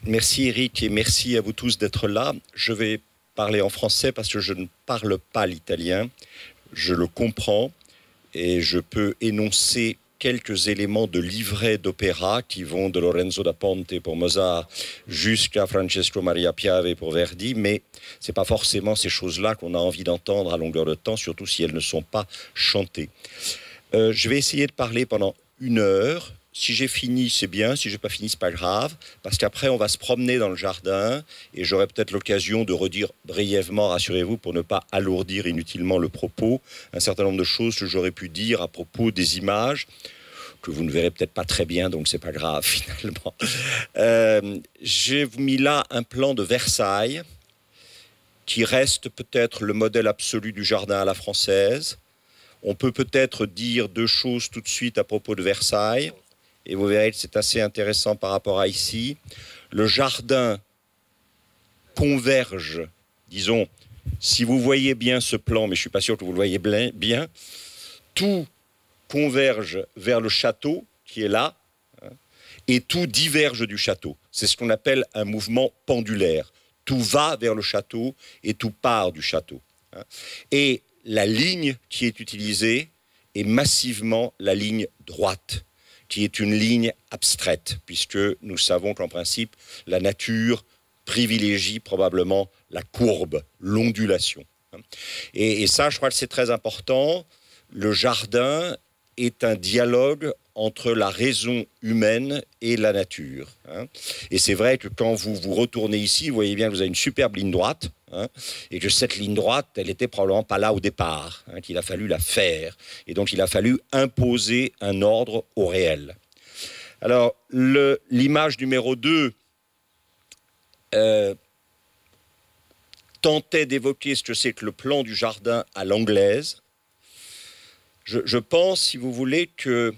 Merci Eric et merci à vous tous d'être là. Je vais parler en français parce que je ne parle pas l'italien. Je le comprends et je peux énoncer quelques éléments de livret d'opéra qui vont de Lorenzo da Ponte pour Mozart jusqu'à Francesco Maria Piave pour Verdi, mais ce n'est pas forcément ces choses-là qu'on a envie d'entendre à longueur de temps, surtout si elles ne sont pas chantées. Je vais essayer de parler pendant 1 heure. Si j'ai fini, c'est bien. Si j'ai pas fini, c'est pas grave. Parce qu'après, on va se promener dans le jardin et j'aurai peut-être l'occasion de redire brièvement, rassurez-vous, pour ne pas alourdir inutilement le propos, un certain nombre de choses que j'aurais pu dire à propos des images que vous ne verrez peut-être pas très bien, donc c'est pas grave finalement. J'ai mis là un plan de Versailles qui reste peut-être le modèle absolu du jardin à la française. On peut peut-être dire 2 choses tout de suite à propos de Versailles. Et vous verrez que c'est assez intéressant par rapport à ici. Le jardin converge, disons, si vous voyez bien ce plan, mais je ne suis pas sûr que vous le voyez bien, tout converge vers le château qui est là, et tout diverge du château. C'est ce qu'on appelle un mouvement pendulaire. Tout va vers le château et tout part du château. Et la ligne qui est utilisée est massivement la ligne droite, qui est une ligne abstraite, puisque nous savons qu'en principe, la nature privilégie probablement la courbe, l'ondulation. Et ça, je crois que c'est très important. Le jardin est un dialogue entre la raison humaine et la nature. Et c'est vrai que quand vous vous retournez ici, vous voyez bien que vous avez une superbe ligne droite, et que cette ligne droite, elle n'était probablement pas là au départ, qu'il a fallu la faire. Et donc, il a fallu imposer un ordre au réel. Alors, l'image numéro 2 tentait d'évoquer ce que c'est que le plan du jardin à l'anglaise. Je pense, si vous voulez, que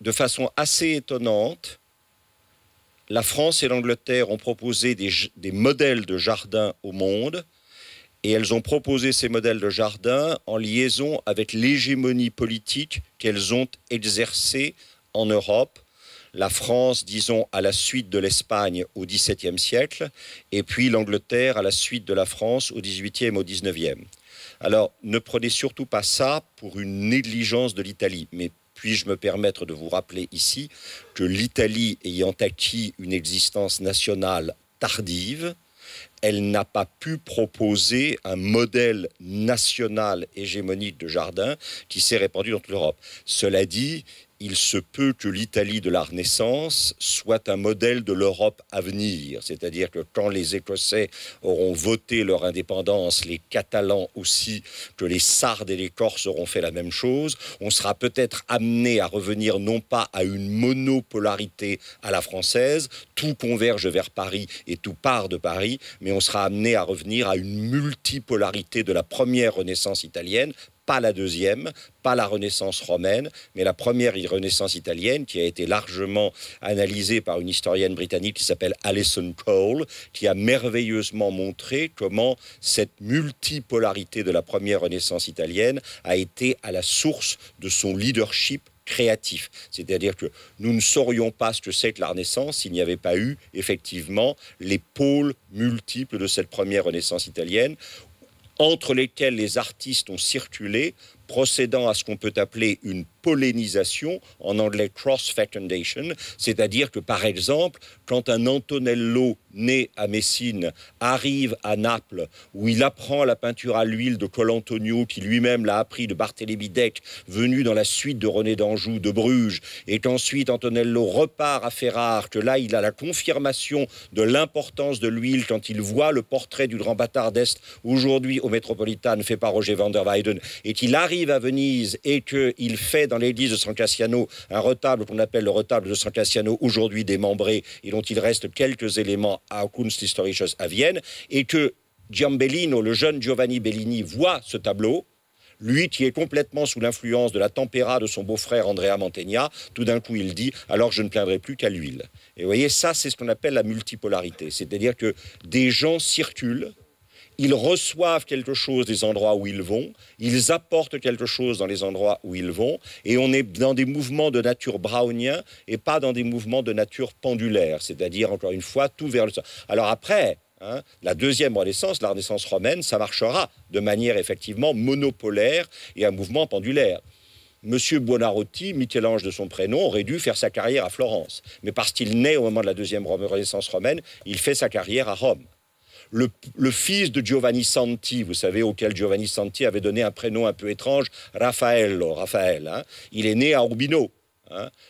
de façon assez étonnante, la France et l'Angleterre ont proposé des modèles de jardin au monde, et elles ont proposé ces modèles de jardin en liaison avec l'hégémonie politique qu'elles ont exercée en Europe. La France, disons, à la suite de l'Espagne au XVIIe siècle, et puis l'Angleterre à la suite de la France au XVIIIe, au XIXe. Alors, ne prenez surtout pas ça pour une négligence de l'Italie, mais puis-je me permettre de vous rappeler ici que l'Italie ayant acquis une existence nationale tardive, elle n'a pas pu proposer un modèle national hégémonique de jardin qui s'est répandu dans toute l'Europe. Cela dit, il se peut que l'Italie de la Renaissance soit un modèle de l'Europe à venir. C'est-à-dire que quand les Écossais auront voté leur indépendance, les Catalans aussi, que les Sardes et les Corses auront fait la même chose, on sera peut-être amené à revenir non pas à une monopolarité à la française, tout converge vers Paris et tout part de Paris, mais on sera amené à revenir à une multipolarité de la première Renaissance italienne, pas la deuxième, pas la Renaissance romaine, mais la première Renaissance italienne qui a été largement analysée par une historienne britannique qui s'appelle Alison Cole, qui a merveilleusement montré comment cette multipolarité de la première Renaissance italienne a été à la source de son leadership créatif. C'est-à-dire que nous ne saurions pas ce que c'est que la Renaissance s'il n'y avait pas eu, effectivement, les pôles multiples de cette première Renaissance italienne, entre lesquels les artistes ont circulé, procédant à ce qu'on peut appeler une pollinisation, en anglais cross-fecundation, c'est-à-dire que, par exemple, quand un Antonello né à Messine arrive à Naples, où il apprend la peinture à l'huile de Colantonio, qui lui-même l'a appris de Barthélemy Deck, venu dans la suite de René d'Anjou de Bruges, et qu'ensuite Antonello repart à Ferrare, que là il a la confirmation de l'importance de l'huile quand il voit le portrait du grand bâtard d'Est, aujourd'hui au Metropolitan, fait par Roger van der Weyden, et qu'il arrive à Venise et qu'il fait dans l'église de San Cassiano un retable qu'on appelle le retable de San Cassiano, aujourd'hui démembré, et dont il reste quelques éléments à Kunsthistorisches à Vienne, et que Giambellino, le jeune Giovanni Bellini, voit ce tableau, lui qui est complètement sous l'influence de la tempéra de son beau-frère Andrea Mantegna, tout d'un coup il dit « alors je ne plaindrai plus qu'à l'huile ». Et vous voyez, ça c'est ce qu'on appelle la multipolarité, c'est-à-dire que des gens circulent Ils reçoivent quelque chose des endroits où ils vont, ils apportent quelque chose dans les endroits où ils vont, et on est dans des mouvements de nature brownien et pas dans des mouvements de nature pendulaire, c'est-à-dire, encore une fois, tout vers le centre. Alors après, la deuxième Renaissance, la Renaissance romaine, ça marchera de manière effectivement monopolaire et un mouvement pendulaire. Monsieur Buonarroti, Michel-Ange de son prénom, aurait dû faire sa carrière à Florence. Mais parce qu'il naît au moment de la deuxième Renaissance romaine, il fait sa carrière à Rome. Le fils de Giovanni Santi, vous savez, auquel Giovanni Santi avait donné un prénom un peu étrange, Raphaël, il est né à Urbino.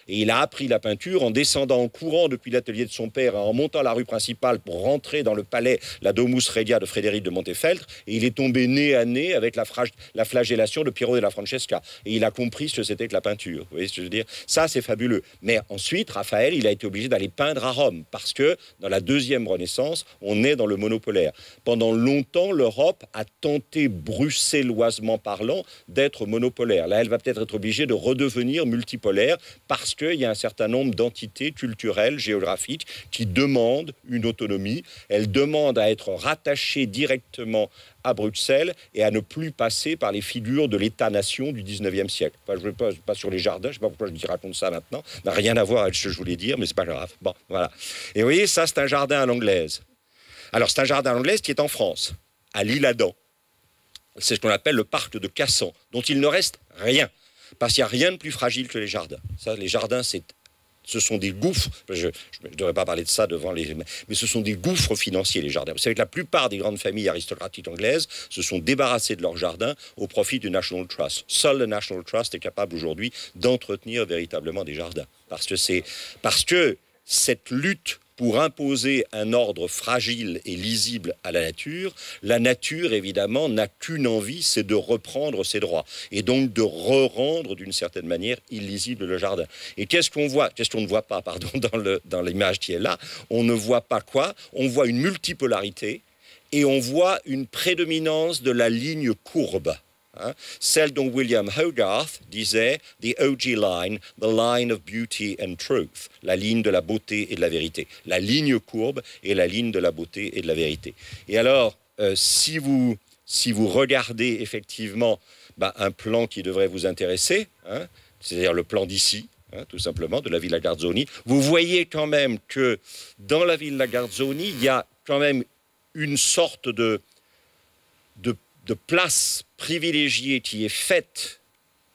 Et il a appris la peinture en descendant en courant depuis l'atelier de son père, en montant la rue principale pour rentrer dans le palais, la Domus Regia de Frédéric de Montefeltro, et il est tombé nez à nez avec la flagellation de Piero della Francesca. Et il a compris ce que c'était que la peinture. Vous voyez ce que je veux dire? Ça, c'est fabuleux. Mais ensuite, Raphaël, il a été obligé d'aller peindre à Rome, parce que dans la deuxième Renaissance, on est dans le monopolaire. Pendant longtemps, l'Europe a tenté, bruxelloisement parlant, d'être monopolaire. Là, elle va peut-être être obligée de redevenir multipolaire, parce qu'il y a un certain nombre d'entités culturelles, géographiques, qui demandent une autonomie. Elles demandent à être rattachées directement à Bruxelles et à ne plus passer par les figures de l'État-nation du 19e siècle. Enfin, je ne vais pas sur les jardins, je ne sais pas pourquoi je raconte ça maintenant. Ça n'a rien à voir avec ce que je voulais dire, mais ce n'est pas grave. Bon, voilà. Et vous voyez, ça, c'est un jardin à l'anglaise. Alors, c'est un jardin à l'anglaise qui est en France, à l'Isle-Adam. C'est ce qu'on appelle le parc de Cassan, dont il ne reste rien. Parce qu'il n'y a rien de plus fragile que les jardins. Ça, les jardins, ce sont des gouffres. Je ne devrais pas parler de ça devant les... Mais ce sont des gouffres financiers, les jardins. Vous savez que la plupart des grandes familles aristocratiques anglaises se sont débarrassées de leurs jardins au profit du National Trust. Seul le National Trust est capable aujourd'hui d'entretenir véritablement des jardins. Parce que cette lutte pour imposer un ordre fragile et lisible à la nature, évidemment, n'a qu'une envie, c'est de reprendre ses droits. Et donc de re-rendre, d'une certaine manière, illisible le jardin. Et qu'est-ce qu'on voit? Qu'est-ce qu'on ne voit pas, pardon, dans l'image qui est là? On ne voit pas quoi? On voit une multipolarité et on voit une prédominance de la ligne courbe. Celle dont William Hogarth disait « the OG line, the line of beauty and truth », la ligne de la beauté et de la vérité. La ligne courbe est la ligne de la beauté et de la vérité. Et alors, si vous regardez effectivement un plan qui devrait vous intéresser, c'est-à-dire le plan d'ici, tout simplement, de la Villa Garzoni, vous voyez quand même que dans la Villa Garzoni, il y a quand même une sorte de place privilégiée qui est faite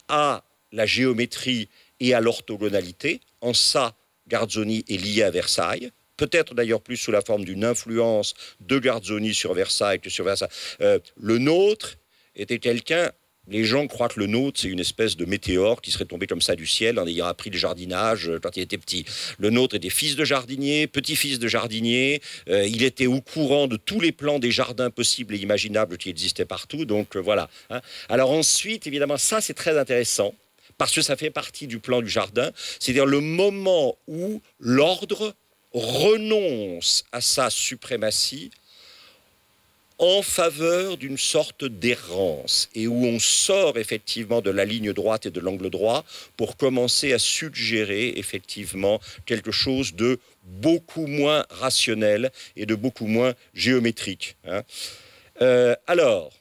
à la géométrie et à l'orthogonalité. En ça, Garzoni est lié à Versailles, peut-être d'ailleurs plus sous la forme d'une influence de Garzoni sur Versailles que sur Versailles. Le nôtre était quelqu'un... Les gens croient que le nôtre, c'est une espèce de météore qui serait tombé comme ça du ciel en ayant appris le jardinage quand il était petit. Le nôtre était fils de jardinier, petit-fils de jardinier. Il était au courant de tous les plans des jardins possibles et imaginables qui existaient partout. Donc voilà. Alors ensuite, évidemment, ça c'est très intéressant parce que ça fait partie du plan du jardin. C'est-à-dire le moment où l'ordre renonce à sa suprématie en faveur d'une sorte d'errance et où on sort effectivement de la ligne droite et de l'angle droit pour commencer à suggérer effectivement quelque chose de beaucoup moins rationnel et de beaucoup moins géométrique. Alors,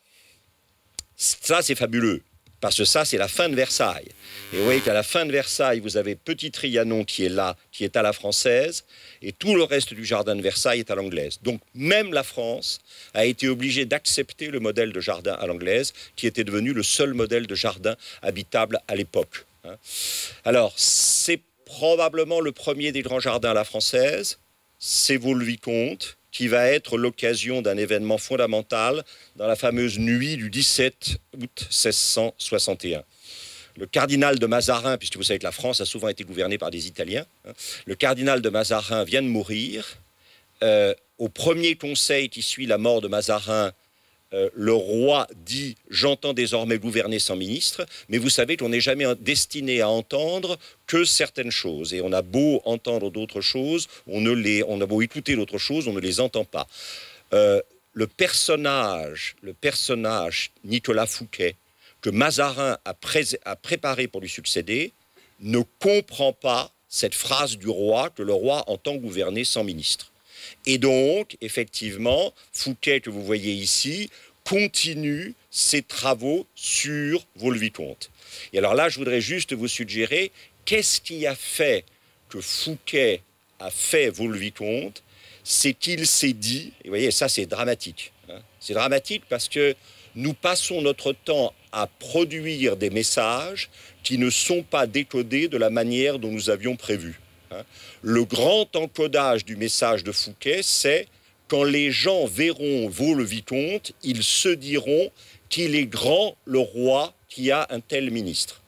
ça c'est fabuleux. Parce que ça, c'est la fin de Versailles. Et vous voyez qu'à la fin de Versailles, vous avez Petit Trianon qui est là, qui est à la française, et tout le reste du jardin de Versailles est à l'anglaise. Donc même la France a été obligée d'accepter le modèle de jardin à l'anglaise, qui était devenu le seul modèle de jardin habitable à l'époque. Alors, c'est probablement le premier des grands jardins à la française, c'est Vaux-le-Vicomte, qui va être l'occasion d'un événement fondamental dans la fameuse nuit du 17 août 1661. Le cardinal de Mazarin, puisque vous savez que la France a souvent été gouvernée par des Italiens, le cardinal de Mazarin vient de mourir. Au premier conseil qui suit la mort de Mazarin, le roi dit « j'entends désormais gouverner sans ministre », mais vous savez qu'on n'est jamais destiné à entendre que certaines choses. Et on a beau entendre d'autres choses, on a beau écouter d'autres choses, on ne les entend pas. Le personnage Nicolas Fouquet, que Mazarin a préparé pour lui succéder, ne comprend pas cette phrase du roi que le roi entend gouverner sans ministre. Et donc, effectivement, Fouquet, que vous voyez ici, continue ses travaux sur Vaux-le-Vicomte. Et alors là, je voudrais juste vous suggérer, qu'est-ce qui a fait que Fouquet a fait Vaux-le-Vicomte? C'est qu'il s'est dit, et vous voyez, ça c'est dramatique, hein, c'est dramatique parce que nous passons notre temps à produire des messages qui ne sont pas décodés de la manière dont nous avions prévu. Hein. Le grand encodage du message de Fouquet, c'est quand les gens verront Vaux-le-Vicomte, ils se diront qu'il est grand le roi qui a un tel ministre.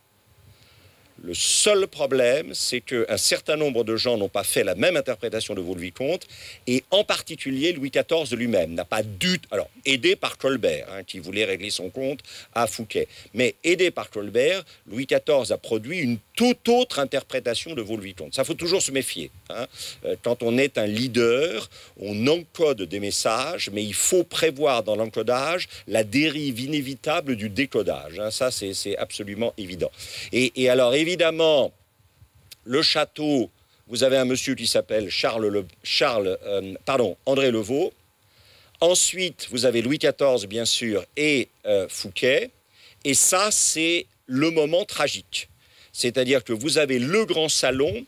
Le seul problème, c'est qu'un certain nombre de gens n'ont pas fait la même interprétation de Vaux-le-Vicomte, et en particulier Louis XIV lui-même n'a pas dû, alors aidé par Colbert, hein, qui voulait régler son compte à Fouquet, mais aidé par Colbert, Louis XIV a produit une toute autre interprétation de Vaux-le-Vicomte. Ça, faut toujours se méfier. Hein. Quand on est un leader, on encode des messages, mais il faut prévoir dans l'encodage la dérive inévitable du décodage. Hein. Ça, c'est absolument évident. Et alors, évidemment, le château, vous avez un monsieur qui s'appelle André Levaux. Ensuite, vous avez Louis XIV, bien sûr, et Fouquet. Et ça, c'est le moment tragique. C'est-à-dire que vous avez le grand salon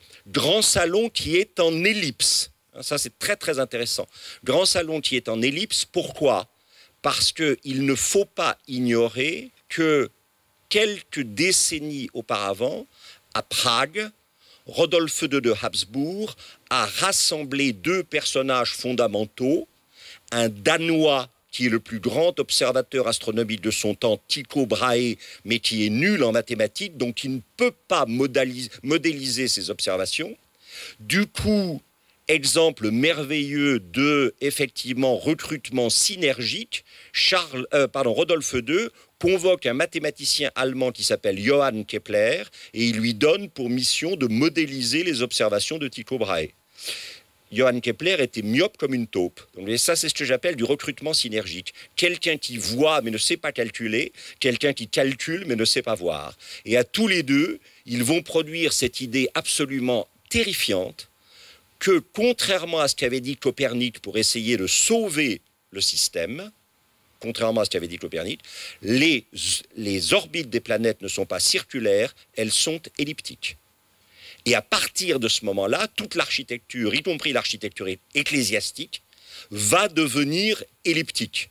qui est en ellipse. Ça, c'est très, très intéressant. Grand salon qui est en ellipse, pourquoi? Parce qu'il ne faut pas ignorer que quelques décennies auparavant, à Prague, Rodolphe II de Habsbourg a rassemblé deux personnages fondamentaux, un Danois qui est le plus grand observateur astronomique de son temps, Tycho Brahe, mais qui est nul en mathématiques, donc qui ne peut pas modéliser ses observations. Du coup, exemple merveilleux de, effectivement, recrutement synergique, Rodolphe II convoque un mathématicien allemand qui s'appelle Johann Kepler, et il lui donne pour mission de modéliser les observations de Tycho Brahe. Johann Kepler était myope comme une taupe. Donc, ça, c'est ce que j'appelle du recrutement synergique. Quelqu'un qui voit mais ne sait pas calculer, quelqu'un qui calcule mais ne sait pas voir. Et à tous les deux, ils vont produire cette idée absolument terrifiante que, contrairement à ce qu'avait dit Copernic pour essayer de sauver le système, les orbites des planètes ne sont pas circulaires, elles sont elliptiques. Et à partir de ce moment-là, toute l'architecture, y compris l'architecture ecclésiastique, va devenir elliptique.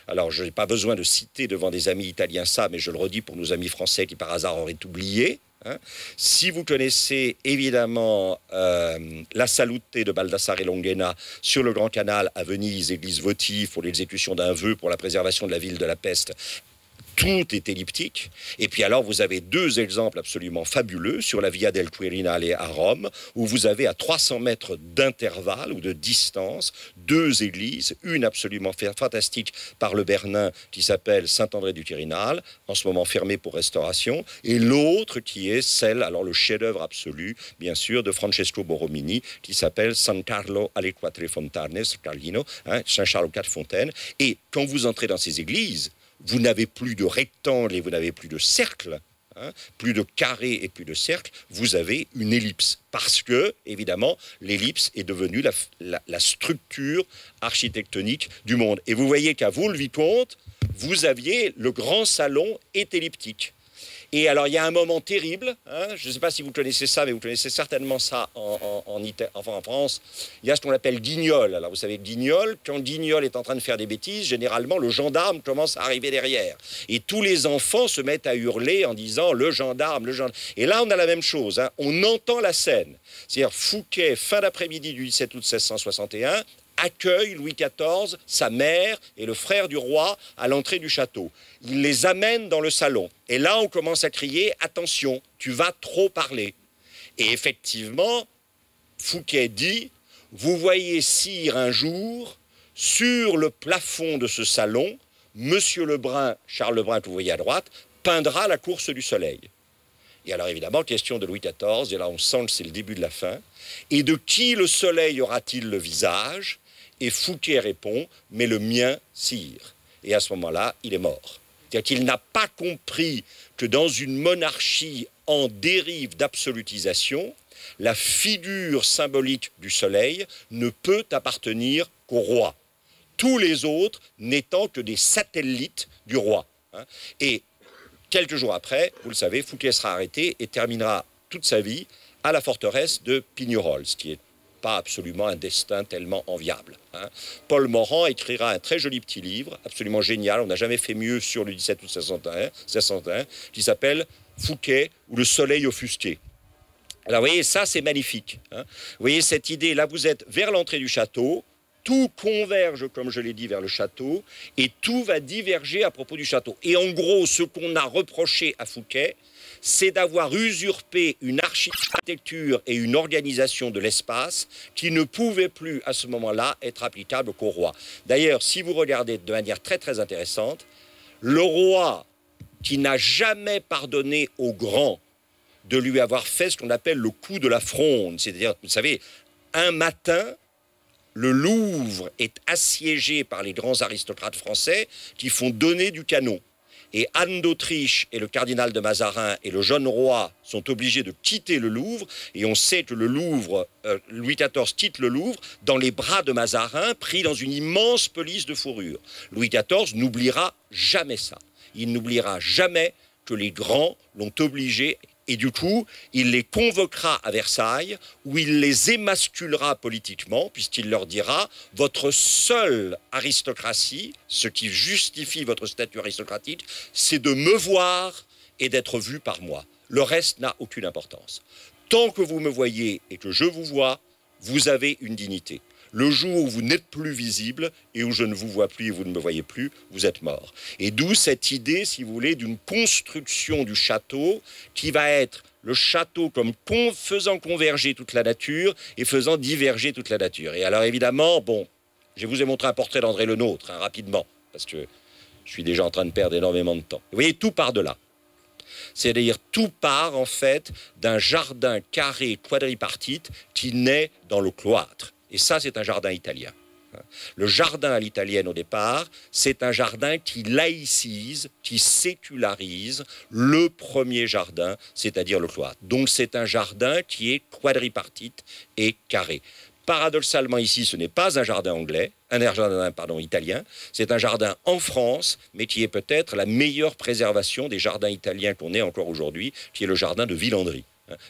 Alors, je n'ai pas besoin de citer devant des amis italiens ça, mais je le redis pour nos amis français qui par hasard auraient oublié. Hein. Si vous connaissez évidemment la Salute de Baldassare Longhena sur le Grand Canal à Venise, église votive pour l'exécution d'un vœu pour la préservation de la ville de la peste, tout est elliptique. Et puis alors, vous avez deux exemples absolument fabuleux sur la Via del Quirinale à Rome, où vous avez à 300 mètres d'intervalle ou de distance deux églises, une absolument fantastique par le Bernin qui s'appelle Saint-André du Quirinal, en ce moment fermée pour restauration, et l'autre qui est celle, alors le chef-d'œuvre absolu, bien sûr, de Francesco Borromini, qui s'appelle San Carlo alle Quattro Fontane, Carlino, hein, Saint-Charles aux Quatre Fontaines. Et quand vous entrez dans ces églises, vous n'avez plus de rectangle et vous n'avez plus de cercle, hein, plus de carré et plus de cercle, vous avez une ellipse. Parce que, évidemment, l'ellipse est devenue la structure architectonique du monde. Et vous voyez qu'à Vaux-le-Vicomte, vous aviez le grand salon est elliptique. Et alors, il y a un moment terrible, hein, je ne sais pas si vous connaissez ça, mais vous connaissez certainement ça en France. Il y a ce qu'on appelle Guignol. Alors, vous savez, Guignol, quand Guignol est en train de faire des bêtises, généralement, le gendarme commence à arriver derrière. Et tous les enfants se mettent à hurler en disant « le gendarme, le gendarme ». Et là, on a la même chose, hein, on entend la scène. C'est-à-dire, Fouquet, fin d'après-midi du 17 août 1661, accueille Louis XIV, sa mère et le frère du roi à l'entrée du château. Il les amène dans le salon. Et là, on commence à crier « Attention, tu vas trop parler ». Et effectivement, Fouquet dit « Vous voyez, sire, un jour, sur le plafond de ce salon, Monsieur Lebrun, Charles Lebrun, que vous voyez à droite, peindra la course du soleil ». Et alors évidemment, question de Louis XIV, et là on sent que c'est le début de la fin. Et de qui le soleil aura-t-il le visage? Et Fouquet répond, mais le mien, sire. Et à ce moment-là, il est mort. C'est-à-dire qu'il n'a pas compris que dans une monarchie en dérive d'absolutisation, La figure symbolique du soleil ne peut appartenir qu'au roi. Tous les autres n'étant que des satellites du roi. Et quelques jours après, vous le savez, Fouquet sera arrêté et terminera toute sa vie à la forteresse de Pignerol, ce qui n'est pas absolument un destin tellement enviable. Paul Morand écrira un très joli petit livre, absolument génial, on n'a jamais fait mieux sur le 17 août 1601, qui s'appelle Fouquet ou le soleil offusqué. Alors vous voyez, ça c'est magnifique. Vous voyez cette idée, là vous êtes vers l'entrée du château, tout converge, comme je l'ai dit, vers le château, et tout va diverger à propos du château. Et en gros, ce qu'on a reproché à Fouquet, c'est d'avoir usurpé une architecture et une organisation de l'espace qui ne pouvaient plus, à ce moment-là, être applicables qu'au roi. D'ailleurs, si vous regardez de manière très très intéressante, le roi qui n'a jamais pardonné au grand de lui avoir fait ce qu'on appelle le coup de la fronde, c'est-à-dire, vous savez, un matin, le Louvre est assiégé par les grands aristocrates français qui font donner du canon. Et Anne d'Autriche et le cardinal de Mazarin et le jeune roi sont obligés de quitter le Louvre. Et on sait que le Louvre, Louis XIV quitte le Louvre dans les bras de Mazarin, pris dans une immense pelisse de fourrure. Louis XIV n'oubliera jamais ça. Il n'oubliera jamais que les grands l'ont obligé. Et du coup, il les convoquera à Versailles, où il les émasculera politiquement, puisqu'il leur dira « Votre seule aristocratie, ce qui justifie votre statut aristocratique, c'est de me voir et d'être vu par moi. Le reste n'a aucune importance. Tant que vous me voyez et que je vous vois, vous avez une dignité. Le jour où vous n'êtes plus visible et où je ne vous vois plus et vous ne me voyez plus, vous êtes mort. » Et d'où cette idée, si vous voulez, d'une construction du château qui va être le château comme faisant converger toute la nature et faisant diverger toute la nature. Et alors évidemment, bon, je vous ai montré un portrait d'André Le Nôtre, rapidement, parce que je suis déjà en train de perdre énormément de temps. Vous voyez, tout part de là. C'est-à-dire tout part en fait d'un jardin carré quadripartite qui naît dans le cloître. Et ça, c'est un jardin italien. Le jardin à l'italienne, au départ, c'est un jardin qui laïcise, qui sécularise le premier jardin, c'est-à-dire le cloître. Donc, c'est un jardin qui est quadripartite et carré. Paradoxalement, ici, ce n'est pas un jardin anglais, italien. C'est un jardin en France, mais qui est peut-être la meilleure préservation des jardins italiens qu'on ait encore aujourd'hui, qui est le jardin de Villandry.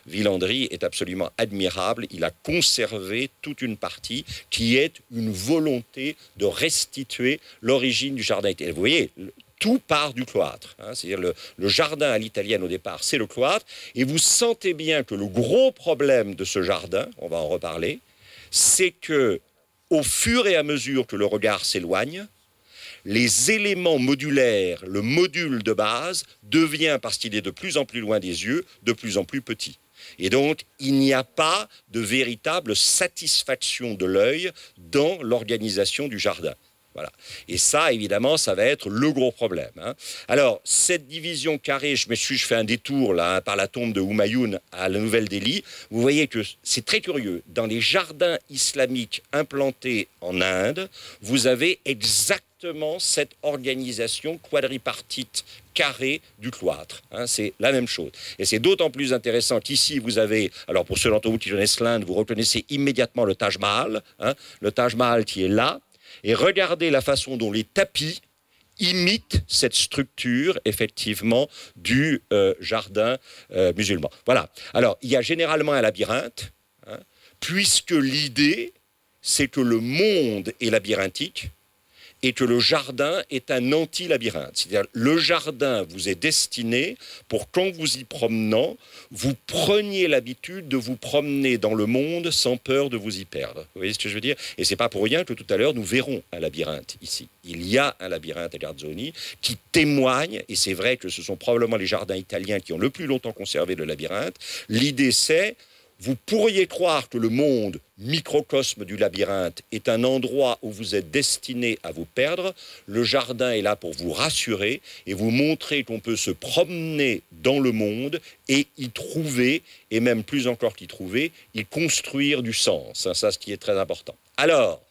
Villandry est absolument admirable, il a conservé toute une partie qui est une volonté de restituer l'origine du jardin italien. Vous voyez, tout part du cloître, c'est-à-dire le jardin à l'italienne au départ, c'est le cloître, et vous sentez bien que le gros problème de ce jardin, on va en reparler, c'est que au fur et à mesure que le regard s'éloigne, les éléments modulaires, le module de base, devient, parce qu'il est de plus en plus loin des yeux, de plus en plus petit. Et donc, il n'y a pas de véritable satisfaction de l'œil dans l'organisation du jardin. Voilà. Et ça, évidemment, ça va être le gros problème. Alors, cette division carrée, je fais un détour là, par la tombe de Humayoun à la Nouvelle-Delhi. Vous voyez que c'est très curieux. Dans les jardins islamiques implantés en Inde, vous avez exactement cette organisation quadripartite carrée du cloître. C'est la même chose. Et c'est d'autant plus intéressant qu'ici, vous avez, alors pour ceux d'entre vous qui connaissent l'Inde, vous reconnaissez immédiatement le Taj Mahal, le Taj Mahal qui est là. Et regardez la façon dont les tapis imitent cette structure, effectivement, du jardin musulman. Voilà. Alors, il y a généralement un labyrinthe, puisque l'idée, c'est que le monde est labyrinthique et que le jardin est un anti-labyrinthe. C'est-à-dire le jardin vous est destiné pour, quand vous y promenant, vous preniez l'habitude de vous promener dans le monde sans peur de vous y perdre. Vous voyez ce que je veux dire? Et c'est pas pour rien que tout à l'heure, nous verrons un labyrinthe ici. Il y a un labyrinthe à Garzoni qui témoigne, et c'est vrai que ce sont probablement les jardins italiens qui ont le plus longtemps conservé le labyrinthe. L'idée c'est, vous pourriez croire que le monde, microcosme du labyrinthe, est un endroit où vous êtes destiné à vous perdre. Le jardin est là pour vous rassurer et vous montrer qu'on peut se promener dans le monde et y trouver, et même plus encore qu'y trouver, y construire du sens. Ça, ce qui est très important. Alors,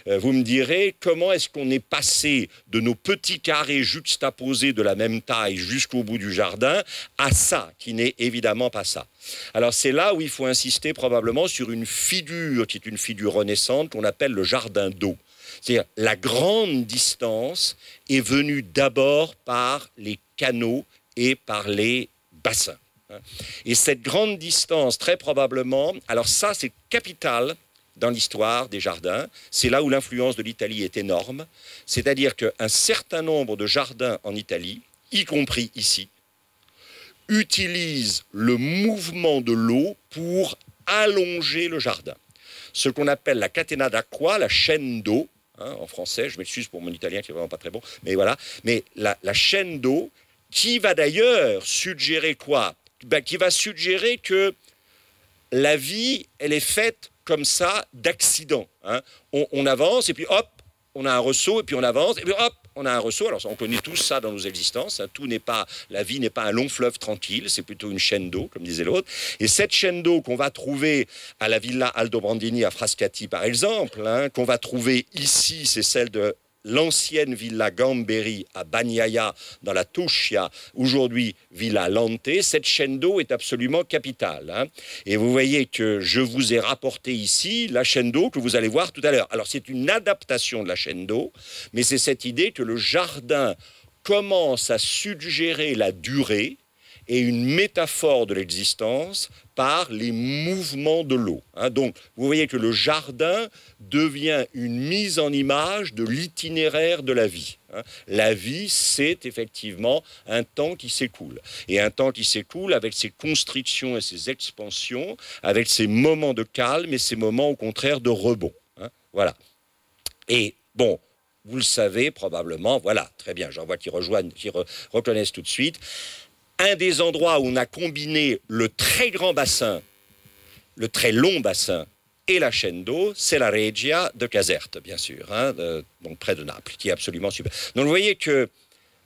vous me direz, comment est-ce qu'on est passé de nos petits carrés juxtaposés de la même taille jusqu'au bout du jardin à ça, qui n'est évidemment pas ça. Alors c'est là où il faut insister probablement sur une figure qui est une figure renaissante qu'on appelle le jardin d'eau. C'est-à-dire la grande distance est venue d'abord par les canaux et par les bassins. Et cette grande distance, très probablement, alors ça c'est capital dans l'histoire des jardins, c'est là où l'influence de l'Italie est énorme, c'est-à-dire qu'un certain nombre de jardins en Italie, y compris ici, utilisent le mouvement de l'eau pour allonger le jardin. Ce qu'on appelle la catena d'acqua, la chaîne d'eau, en français, je m'excuse pour mon italien qui est vraiment pas très bon, mais voilà, mais la chaîne d'eau qui va d'ailleurs suggérer quoi? Qui va suggérer que la vie, elle est faite comme ça d'accidents. On avance et puis hop, on a un ressaut et puis on avance et puis hop, on a un ressaut. Alors on connaît tous ça dans nos existences. Tout n'est pas, la vie n'est pas un long fleuve tranquille, c'est plutôt une chaîne d'eau, comme disait l'autre. Et cette chaîne d'eau qu'on va trouver à la Villa Aldobrandini à Frascati par exemple, qu'on va trouver ici, c'est celle de l'ancienne Villa Gamberi à Bagnaia, dans la Tuscia, aujourd'hui Villa Lante. Cette chaîne d'eau est absolument capitale. Et vous voyez que je vous ai rapporté ici la chaîne d'eau que vous allez voir tout à l'heure. Alors c'est une adaptation de la chaîne d'eau, mais c'est cette idée que le jardin commence à suggérer la durée et une métaphore de l'existence par les mouvements de l'eau. Donc, vous voyez que le jardin devient une mise en image de l'itinéraire de la vie. La vie, c'est effectivement un temps qui s'écoule. Et un temps qui s'écoule avec ses constrictions et ses expansions, avec ses moments de calme et ses moments, au contraire, de rebond. Voilà. Et, bon, vous le savez probablement, voilà, très bien, j'en vois qui reconnaissent tout de suite. Un des endroits où on a combiné le très grand bassin, le très long bassin et la chaîne d'eau, c'est la Regia de Caserte, bien sûr, donc près de Naples, qui est absolument super. Donc vous voyez que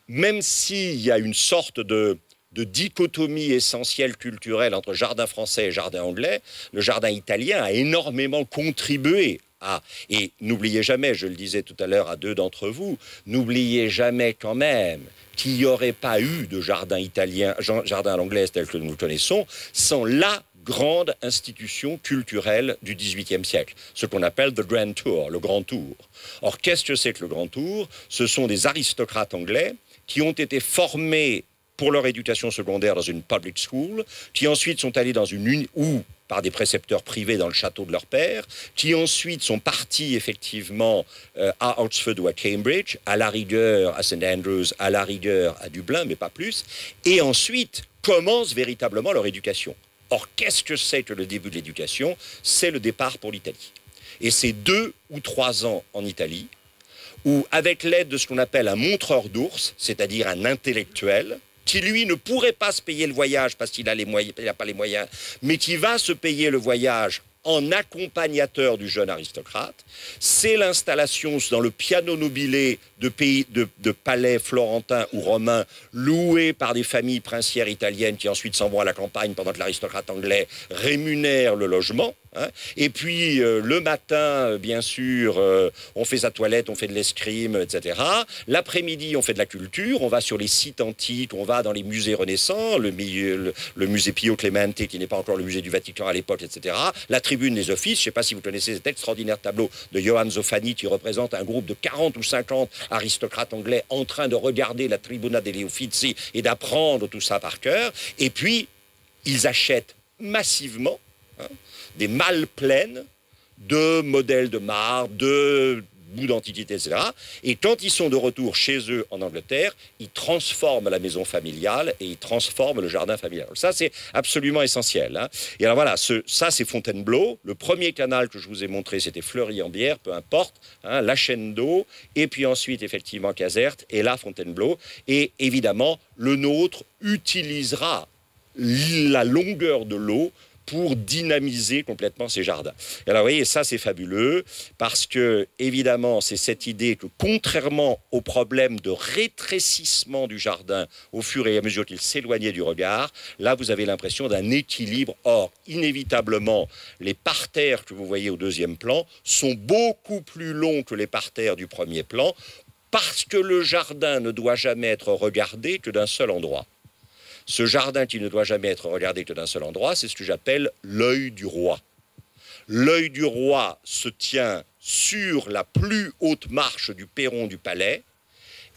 même s'il y a une sorte de dichotomie essentielle culturelle entre jardin français et jardin anglais, le jardin italien a énormément contribué à... Et n'oubliez jamais, je le disais tout à l'heure à deux d'entre vous, n'oubliez jamais quand même qu'il n'y aurait pas eu de jardin italien, jardin à l'anglaise tel que nous le connaissons, sans la grande institution culturelle du XVIIIe siècle, ce qu'on appelle the Grand Tour, le Grand Tour. Or, qu'est-ce que c'est que le Grand Tour? Ce sont des aristocrates anglais qui ont été formés pour leur éducation secondaire dans une public school, qui ensuite sont allés dans ou par des précepteurs privés dans le château de leur père, qui ensuite sont partis effectivement à Oxford ou à Cambridge, à la rigueur à St Andrews, à la rigueur à Dublin, mais pas plus, et ensuite commencent véritablement leur éducation. Or, qu'est-ce que c'est que le début de l'éducation? C'est le départ pour l'Italie. Et c'est 2 ou 3 ans en Italie, où avec l'aide de ce qu'on appelle un montreur d'ours, c'est-à-dire un intellectuel, qui lui ne pourrait pas se payer le voyage parce qu'il n'a pas les moyens, mais qui va se payer le voyage en accompagnateur du jeune aristocrate. C'est l'installation dans le piano nobile de palais florentins ou romains loués par des familles princières italiennes qui ensuite s'en vont à la campagne pendant que l'aristocrate anglais rémunère le logement. Et puis le matin, bien sûr, on fait sa toilette, on fait de l'escrime, etc. L'après-midi, on fait de la culture, on va sur les sites antiques, on va dans les musées renaissants, le musée Pio Clemente, qui n'est pas encore le musée du Vatican à l'époque, etc. La tribune des offices, je ne sais pas si vous connaissez cet extraordinaire tableau de Johann Zoffani qui représente un groupe de 40 ou 50 aristocrates anglais en train de regarder la Tribuna degli Uffizi et d'apprendre tout ça par cœur. Et puis, ils achètent massivement des malles pleines de modèles de marbre, de bouts d'antiquité, etc. Et quand ils sont de retour chez eux en Angleterre, ils transforment la maison familiale et ils transforment le jardin familial. Ça, c'est absolument essentiel. Et alors voilà, ça, c'est Fontainebleau. Le premier canal que je vous ai montré, c'était Fleury-en-Bière, peu importe, la chaîne d'eau, et puis ensuite, effectivement, Caserte, et là, Fontainebleau. Et évidemment, le nôtre utilisera la longueur de l'eau pour dynamiser complètement ces jardins. Et alors, vous voyez, ça, c'est fabuleux, parce que, évidemment, c'est cette idée que, contrairement au problème de rétrécissement du jardin au fur et à mesure qu'il s'éloignait du regard, là, vous avez l'impression d'un équilibre. Or, inévitablement, les parterres que vous voyez au deuxième plan sont beaucoup plus longs que les parterres du premier plan, parce que le jardin ne doit jamais être regardé que d'un seul endroit. Ce jardin qui ne doit jamais être regardé que d'un seul endroit, c'est ce que j'appelle l'œil du roi. L'œil du roi se tient sur la plus haute marche du perron du palais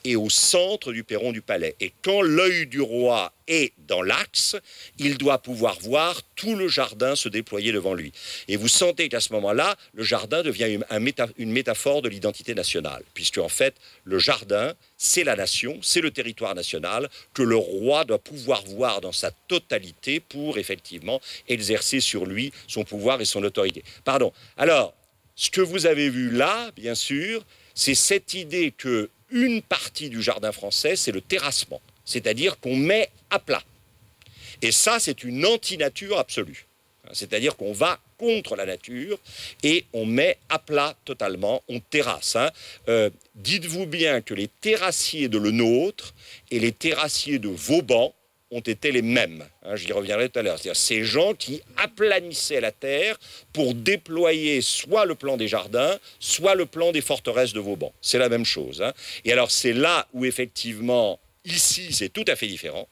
et au centre du perron du palais. Et quand l'œil du roi est dans l'axe, il doit pouvoir voir tout le jardin se déployer devant lui. Et vous sentez qu'à ce moment-là, le jardin devient une métaphore de l'identité nationale, puisque en fait, le jardin, c'est la nation, c'est le territoire national que le roi doit pouvoir voir dans sa totalité pour effectivement exercer sur lui son pouvoir et son autorité. Pardon. Alors, ce que vous avez vu là, bien sûr, c'est cette idée que une partie du jardin français, c'est le terrassement, c'est-à-dire qu'on met à plat. Et ça, c'est une antinature absolue. C'est-à-dire qu'on va contre la nature et on met à plat totalement, on terrasse. Dites-vous bien que les terrassiers de Le Nôtre et les terrassiers de Vauban ont été les mêmes. J'y reviendrai tout à l'heure. C'est-à-dire ces gens qui aplanissaient la terre pour déployer soit le plan des jardins, soit le plan des forteresses de Vauban. C'est la même chose. Et alors c'est là où effectivement, ici, c'est tout à fait différent.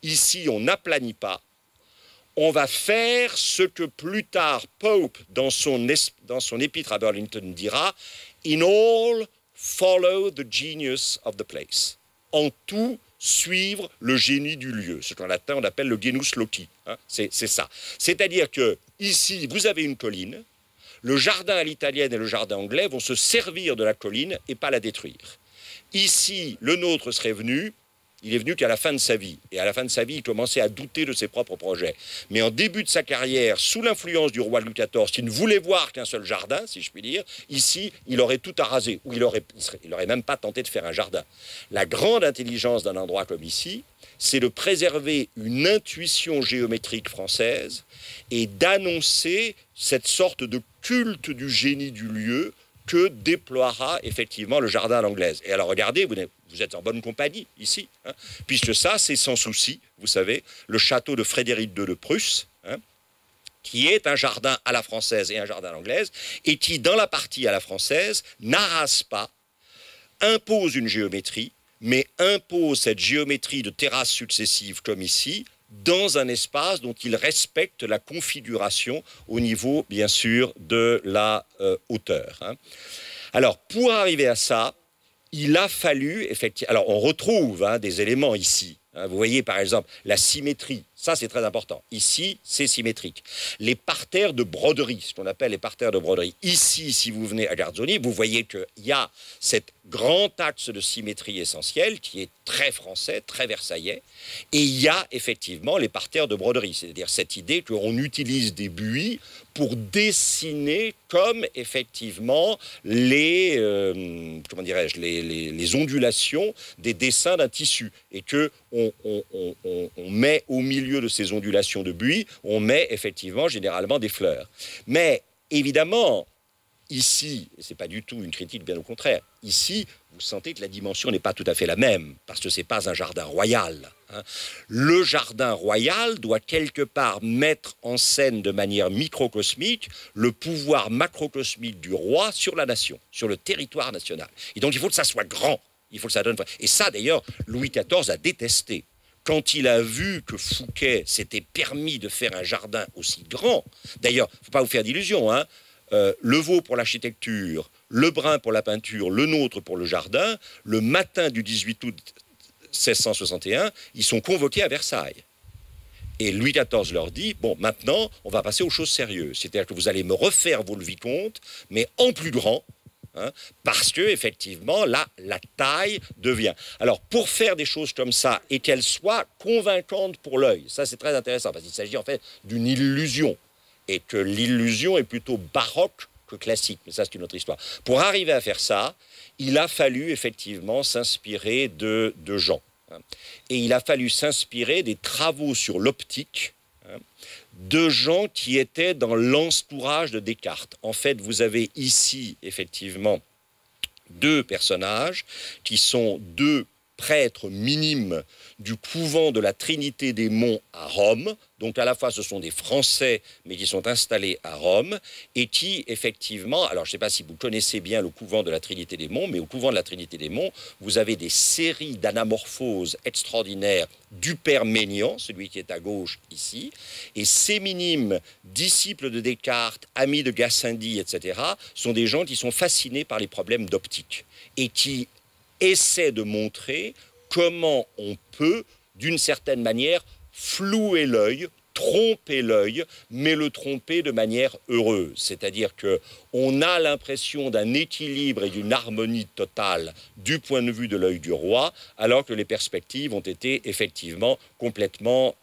Ici, on n'aplanit pas. On va faire ce que plus tard Pope, dans son épître à Burlington, dira « In all, follow the genius of the place ». En tout, suivre le génie du lieu, ce qu'en latin on appelle le genus loci. C'est ça. C'est-à-dire que ici, vous avez une colline, le jardin à l'italienne et le jardin anglais vont se servir de la colline et pas la détruire. Ici, le nôtre serait venu, il est venu qu'à la fin de sa vie. Et à la fin de sa vie, il commençait à douter de ses propres projets. Mais en début de sa carrière, sous l'influence du roi Louis XIV, qui ne voulait voir qu'un seul jardin, si je puis dire, ici, il aurait tout arasé. Ou il aurait même pas tenté de faire un jardin. La grande intelligence d'un endroit comme ici, c'est de préserver une intuition géométrique française et d'annoncer cette sorte de culte du génie du lieu que déploiera effectivement le jardin à l'anglaise. Et alors regardez, vous êtes en bonne compagnie ici, puisque ça, c'est sans souci, vous savez, le château de Frédéric II de Prusse, qui est un jardin à la française et un jardin à l'anglaise, et qui, dans la partie à la française, n'arrase pas, impose une géométrie, mais impose cette géométrie de terrasses successives comme ici, dans un espace dont il respecte la configuration au niveau, bien sûr, de la hauteur. Alors, pour arriver à ça, il a fallu, effectivement... Alors, on retrouve des éléments ici. Vous voyez, par exemple, la symétrie. Ça, c'est très important. Ici, c'est symétrique. Les parterres de broderie, ce qu'on appelle les parterres de broderie. Ici, si vous venez à Garzoni, vous voyez qu'il y a cet grand axe de symétrie essentielle qui est très français, très versaillais. Et il y a effectivement les parterres de broderie, c'est-à-dire cette idée qu'on utilise des buis pour dessiner comme effectivement les, comment dirais-je, les ondulations des dessins d'un tissu. Et qu'on met au milieu de ces ondulations de buis, on met effectivement généralement des fleurs. Mais évidemment, ici, et ce n'est pas du tout une critique, bien au contraire, ici, vous sentez que la dimension n'est pas tout à fait la même, parce que ce n'est pas un jardin royal. Le jardin royal doit quelque part mettre en scène de manière microcosmique le pouvoir macrocosmique du roi sur la nation, sur le territoire national. Et donc il faut que ça soit grand, il faut que ça donne... Et ça d'ailleurs, Louis XIV a détesté. Quand il a vu que Fouquet s'était permis de faire un jardin aussi grand, d'ailleurs, il ne faut pas vous faire d'illusions, Le Vau pour l'architecture, Lebrun pour la peinture, Le Nôtre pour le jardin, le matin du 18 août 1661, ils sont convoqués à Versailles. Et Louis XIV leur dit, bon, maintenant, on va passer aux choses sérieuses. C'est-à-dire que vous allez me refaire vos vicomtes, mais en plus grand, parce que effectivement là la taille devient. Alors pour faire des choses comme ça et qu'elles soient convaincantes pour l'œil, ça c'est très intéressant parce qu'il s'agit en fait d'une illusion et que l'illusion est plutôt baroque que classique, mais ça c'est une autre histoire. Pour arriver à faire ça, il a fallu effectivement s'inspirer de gens et il a fallu s'inspirer des travaux sur l'optique de gens qui étaient dans l'entourage de Descartes. En fait, vous avez ici, effectivement, deux personnages qui sont deux prêtres minimes du couvent de la Trinité des Monts à Rome. Donc à la fois ce sont des Français mais qui sont installés à Rome et qui effectivement, alors je ne sais pas si vous connaissez bien le couvent de la Trinité des Monts, mais au couvent de la Trinité des Monts, vous avez des séries d'anamorphoses extraordinaires du père Maignan, celui qui est à gauche ici, et ces minimes disciples de Descartes, amis de Gassendi, etc., sont des gens qui sont fascinés par les problèmes d'optique et qui essaie de montrer comment on peut, d'une certaine manière, flouer l'œil, tromper l'œil, mais le tromper de manière heureuse. C'est-à-dire qu'on a l'impression d'un équilibre et d'une harmonie totale du point de vue de l'œil du roi, alors que les perspectives ont été effectivement complètement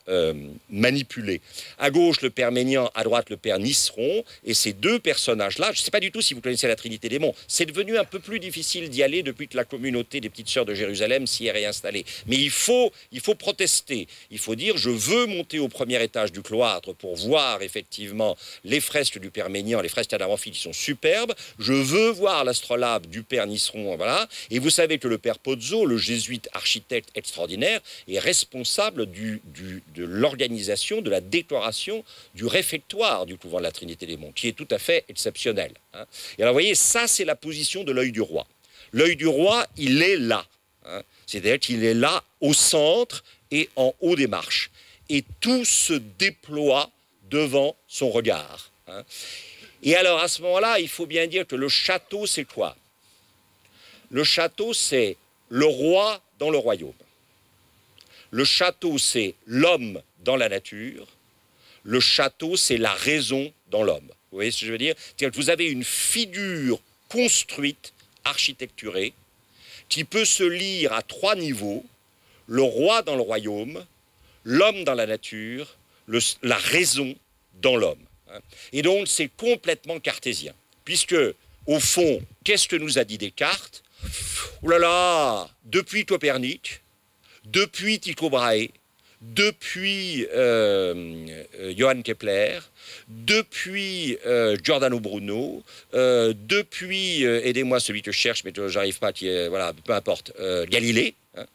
manipulées. À gauche, le père Maignan, à droite, le père Niceron, et ces deux personnages-là, je ne sais pas du tout si vous connaissez la Trinité des Monts, c'est devenu un peu plus difficile d'y aller depuis que la communauté des Petites Sœurs de Jérusalem s'y est réinstallée. Mais il faut protester, il faut dire, je veux monter au premier étage du cloître pour voir effectivement les fresques du père Maignan, les fresques anamorphiques qui sont superbes, je veux voir l'astrolabe du père Niceron, voilà, et vous savez que le père Pozzo, le jésuite architecte extraordinaire, est responsable de l'organisation, de la décoration du réfectoire du couvent de la Trinité des Monts, qui est tout à fait exceptionnel. Hein. Et alors vous voyez, ça c'est la position de l'œil du roi. L'œil du roi, il est là. Hein. C'est-à-dire qu'il est là au centre et en haut des marches. Et tout se déploie devant son regard. Hein. Et alors, à ce moment-là, il faut bien dire que le château, c'est quoi? Le château, c'est le roi dans le royaume. Le château, c'est l'homme dans la nature. Le château, c'est la raison dans l'homme. Vous voyez ce que je veux dire? C'est-à-dire que vous avez une figure construite, architecturée, qui peut se lire à trois niveaux. Le roi dans le royaume, l'homme dans la nature, la raison dans l'homme. Et donc, c'est complètement cartésien. Puisque, au fond, qu'est-ce que nous a dit Descartes? Oh là là, depuis Copernic, depuis Tycho Brahe, depuis Johann Kepler, depuis Giordano Bruno, depuis, aidez-moi celui que je cherche, mais que j'arrive pas, qui est, voilà, peu importe, Galilée, hein,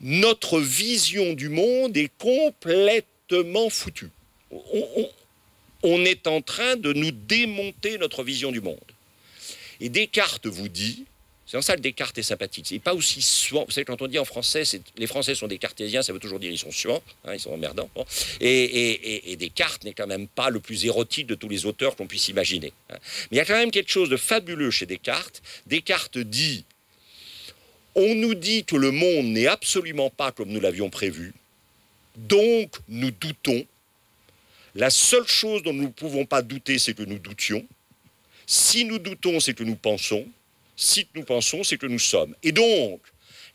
notre vision du monde est complètement foutue. On est en train de nous démonter notre vision du monde. Et Descartes vous dit, c'est en ça que Descartes est sympathique, c'est pas aussi suant. Vous savez, quand on dit en français, les Français sont des cartésiens, ça veut toujours dire ils sont suants, hein, ils sont emmerdants. Bon. Et Descartes n'est quand même pas le plus érotique de tous les auteurs qu'on puisse imaginer. Hein. Mais il y a quand même quelque chose de fabuleux chez Descartes. Descartes dit, on nous dit que le monde n'est absolument pas comme nous l'avions prévu, donc nous doutons. La seule chose dont nous ne pouvons pas douter, c'est que nous doutions. Si nous doutons, c'est que nous pensons. Si nous pensons, c'est que nous sommes. Et donc,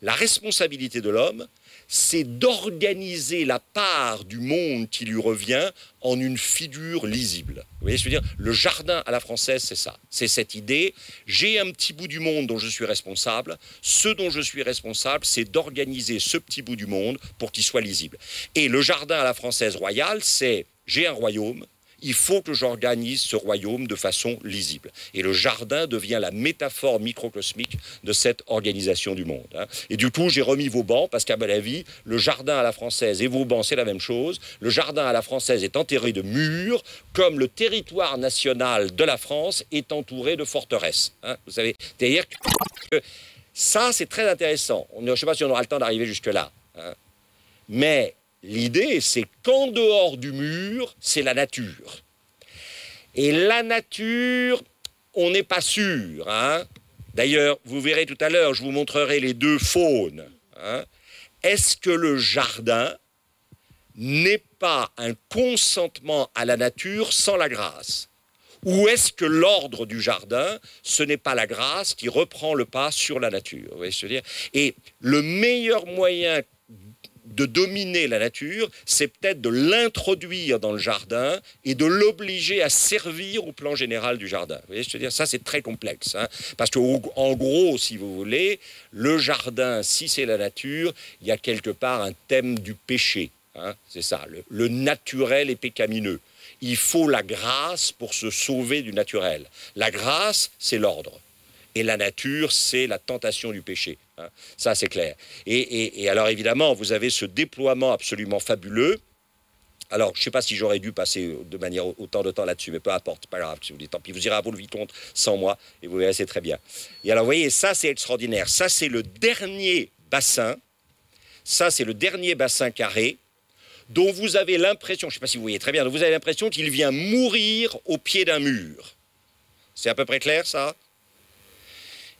la responsabilité de l'homme, c'est d'organiser la part du monde qui lui revient en une figure lisible. Vous voyez ce que je veux dire? Le jardin à la française, c'est ça. C'est cette idée, j'ai un petit bout du monde dont je suis responsable. Ce dont je suis responsable, c'est d'organiser ce petit bout du monde pour qu'il soit lisible. Et le jardin à la française royale, c'est, j'ai un royaume, il faut que j'organise ce royaume de façon lisible. Et le jardin devient la métaphore microcosmique de cette organisation du monde. Hein. Et du coup, j'ai remis Vauban, parce qu'à mon avis, le jardin à la française et Vauban, c'est la même chose. Le jardin à la française est enterré de murs, comme le territoire national de la France est entouré de forteresses. Hein. Vous savez, c'est-à-dire que ça, c'est très intéressant. Je ne sais pas si on aura le temps d'arriver jusque-là. Hein. Mais l'idée, c'est qu'en dehors du mur, c'est la nature. Et la nature, on n'est pas sûr. Hein. D'ailleurs, vous verrez tout à l'heure, je vous montrerai les deux faunes. Hein. Est-ce que le jardin n'est pas un consentement à la nature sans la grâce? Ou est-ce que l'ordre du jardin, ce n'est pas la grâce qui reprend le pas sur la nature? Vous voyez ce que je veux dire? Et le meilleur moyen de dominer la nature, c'est peut-être de l'introduire dans le jardin et de l'obliger à servir au plan général du jardin. Vous voyez ce que je veux dire? Ça, c'est très complexe. Hein, parce qu'en gros, si vous voulez, le jardin, si c'est la nature, il y a quelque part un thème du péché. Hein, c'est ça, le naturel est pécamineux. Il faut la grâce pour se sauver du naturel. La grâce, c'est l'ordre. Et la nature, c'est la tentation du péché. Hein. Ça, c'est clair. Et alors, évidemment, vous avez ce déploiement absolument fabuleux. Alors, je ne sais pas si j'aurais dû passer de manière autant de temps là-dessus, mais peu importe, pas grave, si vous voulez, tant pis, vous irez à vos vicomte sans moi, et vous verrez, c'est très bien. Et alors, vous voyez, ça, c'est extraordinaire. Ça, c'est le dernier bassin. Ça, c'est le dernier bassin carré, dont vous avez l'impression, je ne sais pas si vous voyez très bien, dont vous avez l'impression qu'il vient mourir au pied d'un mur. C'est à peu près clair, ça?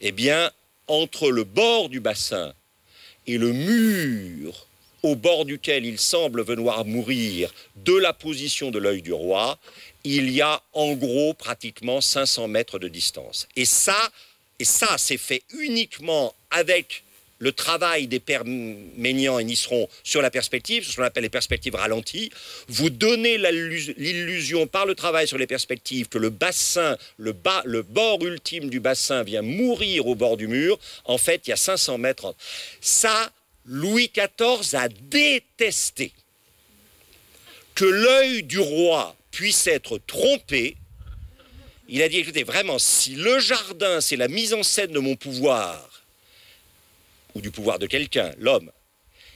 Eh bien, entre le bord du bassin et le mur au bord duquel il semble venir mourir de la position de l'œil du roi, il y a en gros pratiquement 500 mètres de distance. Et ça c'est fait uniquement avec le travail des pères Maignan et Nisseron sur la perspective, ce qu'on appelle les perspectives ralenties. Vous donnez l'illusion par le travail sur les perspectives que le bassin, le bord ultime du bassin vient mourir au bord du mur. En fait, il y a 500 mètres. Ça, Louis XIV a détesté que l'œil du roi puisse être trompé. Il a dit, écoutez, vraiment, si le jardin, c'est la mise en scène de mon pouvoir, ou du pouvoir de quelqu'un, l'homme,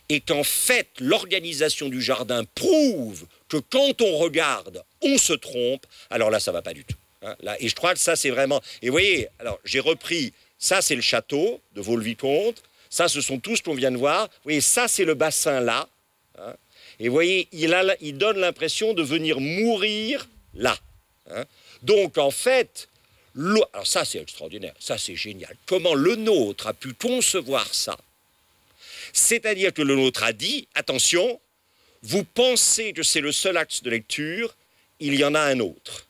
et qu'en fait, l'organisation du jardin prouve que quand on regarde, on se trompe, alors là, ça ne va pas du tout. Hein, là, et je crois que ça, c'est vraiment... Et vous voyez, alors, j'ai repris, ça, c'est le château de Vaux-le-Vicomte, ça, ce sont tous ce qu'on vient de voir. Vous voyez, ça, c'est le bassin là. Hein, et vous voyez, il donne l'impression de venir mourir là. Hein. Donc, en fait... Alors ça, c'est extraordinaire, ça, c'est génial. Comment le nôtre a pu concevoir ça? C'est-à-dire que le nôtre a dit, attention, vous pensez que c'est le seul axe de lecture, il y en a un autre.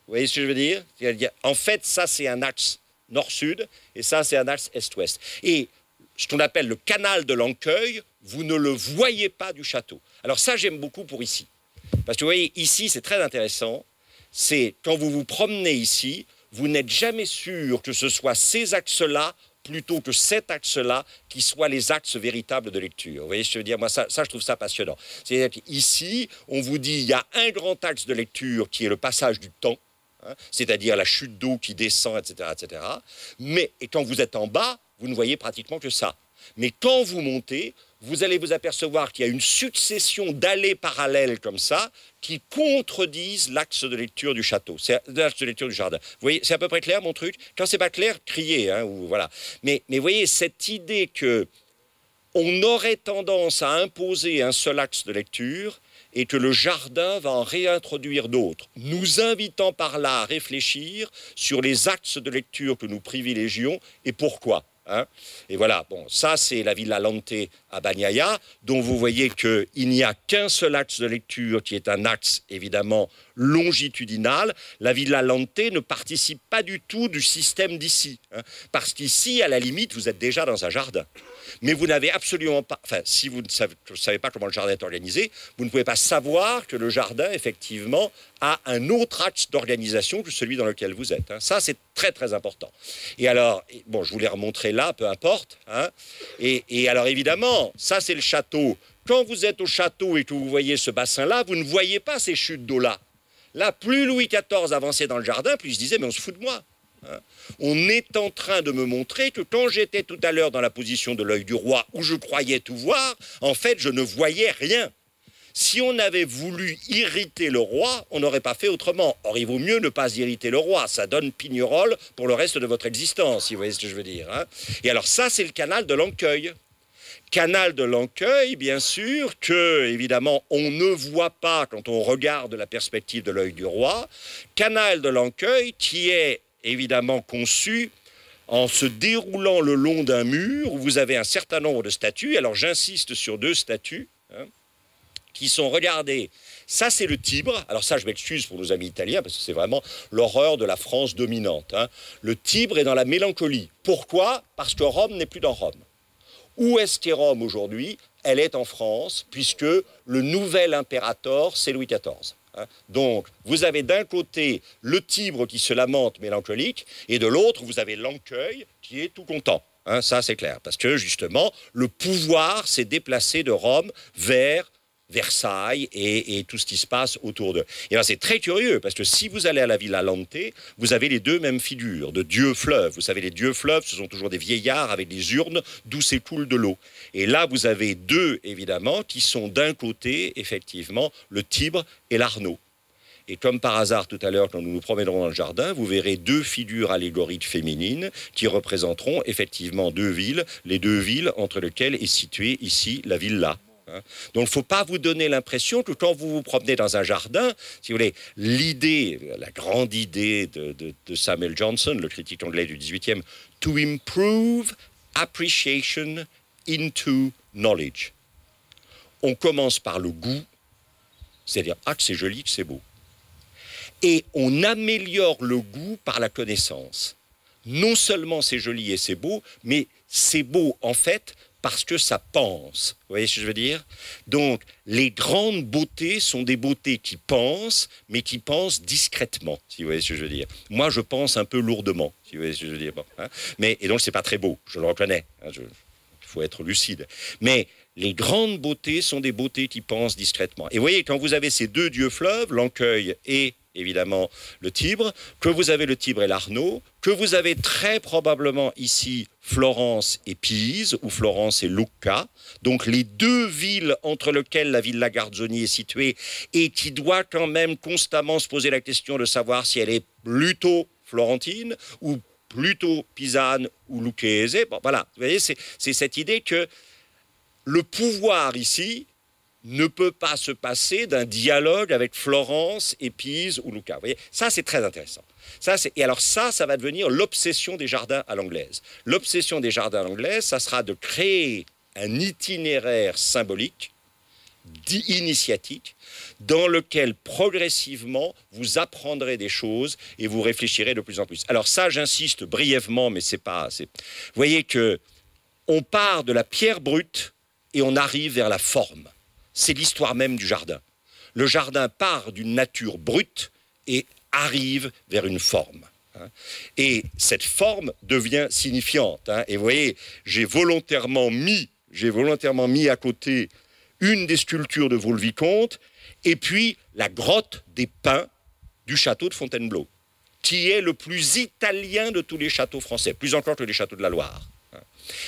Vous voyez ce que je veux dire? En fait, ça, c'est un axe nord-sud, et ça, c'est un axe est-ouest. Et ce qu'on appelle le canal de l'Ancueil, vous ne le voyez pas du château. Alors ça, j'aime beaucoup pour ici. Parce que vous voyez, ici, c'est très intéressant, c'est quand vous vous promenez ici, vous n'êtes jamais sûr que ce soit ces axes-là plutôt que cet axe-là qui soient les axes véritables de lecture. Vous voyez ce que je veux dire? Moi, ça, je trouve ça passionnant. C'est-à-dire qu'ici, on vous dit il y a un grand axe de lecture qui est le passage du temps, hein, c'est-à-dire la chute d'eau qui descend, etc., etc. Mais et quand vous êtes en bas, vous ne voyez pratiquement que ça. Mais quand vous montez, vous allez vous apercevoir qu'il y a une succession d'allées parallèles comme ça qui contredisent l'axe de lecture du château, c'est l'axe de lecture du jardin. Vous voyez, c'est à peu près clair mon truc? Quand c'est pas clair, criez, hein, ou voilà. Mais vous voyez, cette idée que on aurait tendance à imposer un seul axe de lecture et que le jardin va en réintroduire d'autres, nous invitant par là à réfléchir sur les axes de lecture que nous privilégions et pourquoi. Hein. Et voilà, bon, ça c'est la Villa Lante à Bagnaia, dont vous voyez qu'il n'y a qu'un seul axe de lecture qui est un axe évidemment longitudinal. La Villa Lante ne participe pas du tout du système d'ici, hein, parce qu'ici, à la limite, vous êtes déjà dans un jardin. Mais vous n'avez absolument pas... Enfin, si vous ne savez pas comment le jardin est organisé, vous ne pouvez pas savoir que le jardin, effectivement, a un autre axe d'organisation que celui dans lequel vous êtes. Hein. Ça, c'est très, très important. Et alors, bon, je vous l'ai remontré là, peu importe. Hein. Et alors, évidemment, ça, c'est le château. Quand vous êtes au château et que vous voyez ce bassin-là, vous ne voyez pas ces chutes d'eau-là. Là, plus Louis XIV avançait dans le jardin, plus il se disait, mais on se fout de moi. Hein. On est en train de me montrer que quand j'étais tout à l'heure dans la position de l'œil du roi, où je croyais tout voir, en fait, je ne voyais rien. Si on avait voulu irriter le roi, on n'aurait pas fait autrement. Or, il vaut mieux ne pas irriter le roi. Ça donne pignerol pour le reste de votre existence, si vous voyez ce que je veux dire. Hein. Et alors ça, c'est le canal de l'Ancueil. Canal de l'Ancueil, bien sûr, que, évidemment, on ne voit pas quand on regarde la perspective de l'œil du roi. Canal de l'Ancueil qui est évidemment conçu en se déroulant le long d'un mur où vous avez un certain nombre de statues. Alors j'insiste sur deux statues hein, qui sont, regardez, ça c'est le Tibre. Alors ça je m'excuse pour nos amis italiens parce que c'est vraiment l'horreur de la France dominante. Hein. Le Tibre est dans la mélancolie. Pourquoi? Parce que Rome n'est plus dans Rome. Où est-ce qu'est Rome aujourd'hui? Elle est en France puisque le nouvel impérator c'est Louis XIV. Donc, vous avez d'un côté le Tibre qui se lamente mélancolique, et de l'autre, vous avez l'Ancueil qui est tout content. Hein, ça, c'est clair. Parce que, justement, le pouvoir s'est déplacé de Rome vers Versailles et tout ce qui se passe autour d'eux. Et alors c'est très curieux, parce que si vous allez à la Villa Lante, vous avez les deux mêmes figures de dieux fleuves. Vous savez, les dieux fleuves, ce sont toujours des vieillards avec des urnes d'où s'écoule de l'eau. Et là, vous avez deux, évidemment, qui sont d'un côté, effectivement, le Tibre et l'Arno. Et comme par hasard, tout à l'heure, quand nous nous promènerons dans le jardin, vous verrez deux figures allégoriques féminines qui représenteront effectivement deux villes, les deux villes entre lesquelles est située ici la villa. Donc, il ne faut pas vous donner l'impression que quand vous vous promenez dans un jardin, si vous voulez, l'idée, la grande idée de Samuel Johnson, le critique anglais du XVIIIe, « to improve appreciation into knowledge ». On commence par le goût, c'est-à-dire « ah, que c'est joli, que c'est beau ». Et on améliore le goût par la connaissance. Non seulement c'est joli et c'est beau, mais c'est beau, en fait, parce que ça pense. Vous voyez ce que je veux dire? Donc, les grandes beautés sont des beautés qui pensent, mais qui pensent discrètement, si vous voyez ce que je veux dire. Moi, je pense un peu lourdement, si vous voyez ce que je veux dire. Bon, hein, et donc, c'est pas très beau, je le reconnais. Hein, il faut être lucide. Mais les grandes beautés sont des beautés qui pensent discrètement. Et vous voyez, quand vous avez ces deux dieux fleuves, l'Ancueil et évidemment le Tibre, que vous avez le Tibre et l'Arno, que vous avez très probablement ici Florence et Pise, ou Florence et Lucca, donc les deux villes entre lesquelles la Villa Garzoni est située, et qui doit quand même constamment se poser la question de savoir si elle est plutôt florentine, ou plutôt pisane, ou lucchese. Bon, voilà, vous voyez, c'est cette idée que le pouvoir ici ne peut pas se passer d'un dialogue avec Florence et Pise ou Lucca. Vous voyez, ça, c'est très intéressant. Et alors ça va devenir l'obsession des jardins à l'anglaise. L'obsession des jardins à l'anglaise, ça sera de créer un itinéraire symbolique, initiatique, dans lequel progressivement vous apprendrez des choses et vous réfléchirez de plus en plus. Alors ça, j'insiste brièvement, mais c'est pas... Vous voyez que on part de la pierre brute et on arrive vers la forme. C'est l'histoire même du jardin. Le jardin part d'une nature brute et arrive vers une forme. Et cette forme devient signifiante. Et vous voyez, j'ai volontairement mis à côté une des sculptures de Vaux-le-Vicomte et puis la grotte des Pins du château de Fontainebleau, qui est le plus italien de tous les châteaux français, plus encore que les châteaux de la Loire.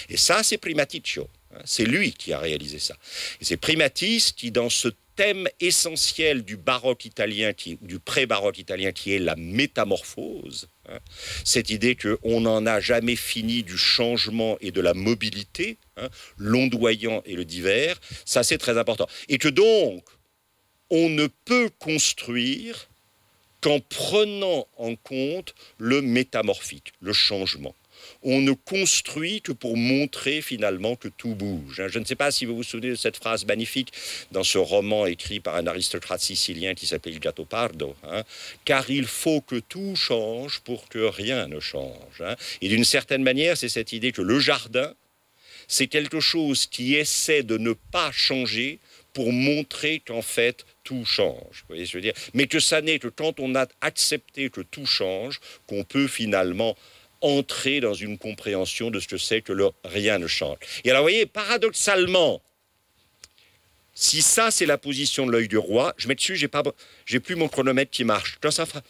Et ça, c'est Primaticcio. C'est lui qui a réalisé ça. Et c'est Primatis qui, dans ce thème essentiel du baroque italien, du pré-baroque italien, qui est la métamorphose, cette idée qu'on n'en a jamais fini du changement et de la mobilité, l'ondoyant et le divers, ça c'est très important. Et que donc, on ne peut construire qu'en prenant en compte le métamorphique, le changement. On ne construit que pour montrer finalement que tout bouge. Je ne sais pas si vous vous souvenez de cette phrase magnifique dans ce roman écrit par un aristocrate sicilien qui s'appelle Gattopardo, car il faut que tout change pour que rien ne change. Et d'une certaine manière, c'est cette idée que le jardin, c'est quelque chose qui essaie de ne pas changer pour montrer qu'en fait, tout change. Vous voyez ce que je veux dire? Mais que ça n'est que quand on a accepté que tout change, qu'on peut finalement entrer dans une compréhension de ce que c'est que le rien ne change. Et alors, vous voyez, paradoxalement, si ça, c'est la position de l'œil du roi, je m'excuse, j'ai plus mon chronomètre qui marche. Quand ça fera...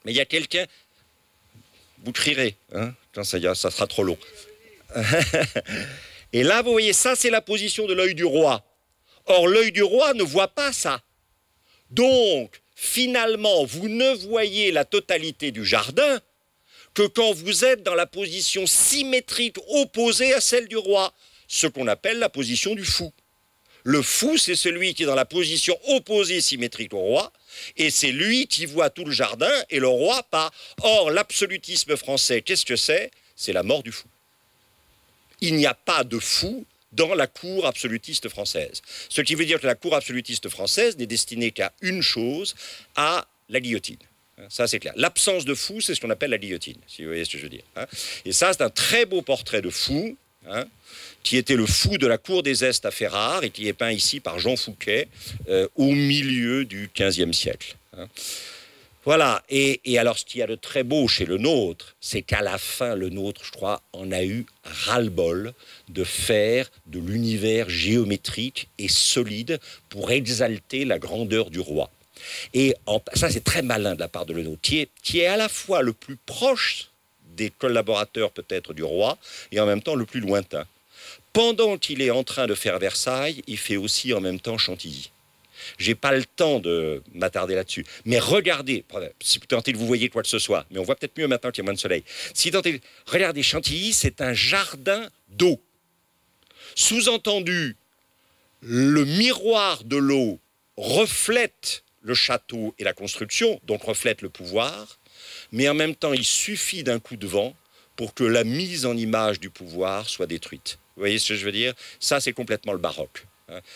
Mais il y a quelqu'un... Vous crierez, quand ça sera trop long. Et là, vous voyez, ça, c'est la position de l'œil du roi. Or, l'œil du roi ne voit pas ça. Donc, finalement, vous ne voyez la totalité du jardin que quand vous êtes dans la position symétrique opposée à celle du roi, ce qu'on appelle la position du fou. Le fou, c'est celui qui est dans la position opposée symétrique au roi, et c'est lui qui voit tout le jardin, et le roi pas. Or, l'absolutisme français, qu'est-ce que c'est? C'est la mort du fou. Il n'y a pas de fou dans la cour absolutiste française. Ce qui veut dire que la cour absolutiste française n'est destinée qu'à une chose, à la guillotine. Ça, c'est clair. L'absence de fou, c'est ce qu'on appelle la guillotine, si vous voyez ce que je veux dire. Et ça, c'est un très beau portrait de fou, qui était le fou de la cour des Estes à Ferrare et qui est peint ici par Jean Fouquet au milieu du XVe siècle. Voilà, et alors ce qu'il y a de très beau chez le nôtre, c'est qu'à la fin, le nôtre, je crois, en a eu ras-le-bol de faire de l'univers géométrique et solide pour exalter la grandeur du roi. Et ça, c'est très malin de la part de le nôtre, qui est à la fois le plus proche des collaborateurs peut-être du roi, et en même temps le plus lointain. Pendant qu'il est en train de faire Versailles, il fait aussi en même temps Chantilly. J'ai pas le temps de m'attarder là-dessus. Mais regardez, si tant est que vous voyez quoi que ce soit, mais on voit peut-être mieux maintenant qu'il y a moins de soleil. Si tant est, regardez, Chantilly, c'est un jardin d'eau. Sous-entendu, le miroir de l'eau reflète le château et la construction, donc reflète le pouvoir, mais en même temps, il suffit d'un coup de vent pour que la mise en image du pouvoir soit détruite. Vous voyez ce que je veux dire? Ça, c'est complètement le baroque.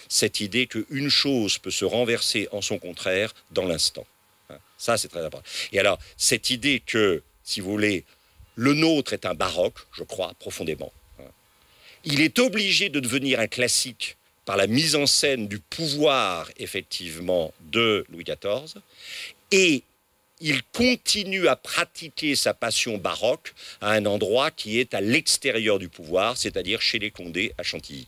Cette idée qu'une chose peut se renverser en son contraire dans l'instant. Ça, c'est très important. Et alors, cette idée que, si vous voulez, le nôtre est un baroque, je crois, profondément. Il est obligé de devenir un classique par la mise en scène du pouvoir, effectivement, de Louis XIV. Et il continue à pratiquer sa passion baroque à un endroit qui est à l'extérieur du pouvoir, c'est-à-dire chez les Condé à Chantilly.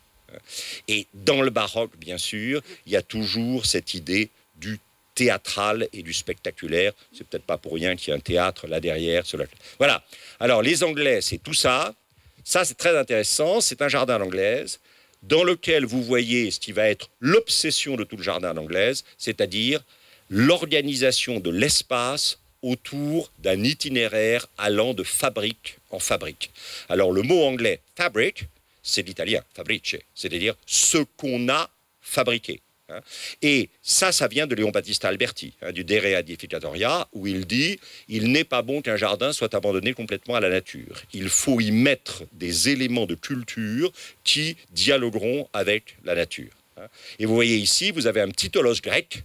Et dans le baroque, bien sûr, il y a toujours cette idée du théâtral et du spectaculaire. C'est peut-être pas pour rien qu'il y a un théâtre là derrière. Voilà. Alors, les Anglais, c'est tout ça. Ça, c'est très intéressant. C'est un jardin à l'anglaise dans lequel vous voyez ce qui va être l'obsession de tout le jardin à l'anglaise, c'est-à-dire l'organisation de l'espace autour d'un itinéraire allant de fabrique en fabrique. Alors, le mot anglais « fabric », c'est l'italien, fabrice, c'est-à-dire ce qu'on a fabriqué. Et ça vient de Léon Battista Alberti, du De Re Edificatoria, où il dit « Il n'est pas bon qu'un jardin soit abandonné complètement à la nature. Il faut y mettre des éléments de culture qui dialogueront avec la nature. » Et vous voyez ici, vous avez un petit tolos grec,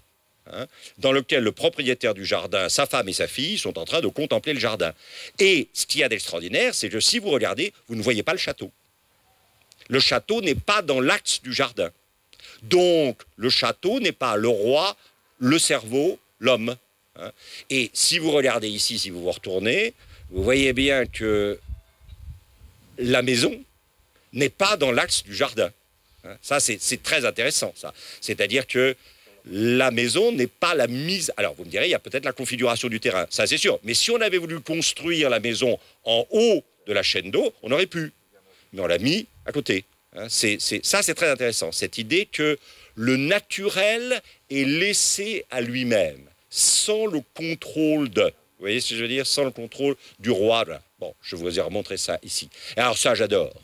dans lequel le propriétaire du jardin, sa femme et sa fille sont en train de contempler le jardin. Et ce qu'il y a d'extraordinaire, c'est que si vous regardez, vous ne voyez pas le château. Le château n'est pas dans l'axe du jardin. Donc, le château n'est pas le roi, le cerveau, l'homme. Et si vous regardez ici, si vous vous retournez, vous voyez bien que la maison n'est pas dans l'axe du jardin. Ça, c'est très intéressant, ça. C'est-à-dire que la maison n'est pas la mise... Alors, vous me direz, il y a peut-être la configuration du terrain, ça c'est sûr. Mais si on avait voulu construire la maison en haut de la chaîne d'eau, on aurait pu. Mais on l'a mis à côté. Ça, c'est très intéressant. Cette idée que le naturel est laissé à lui-même, sans le contrôle de... Vous voyez ce que je veux dire? Sans le contrôle du roi. Bon, je vous ai remontré ça ici. Et alors ça, j'adore.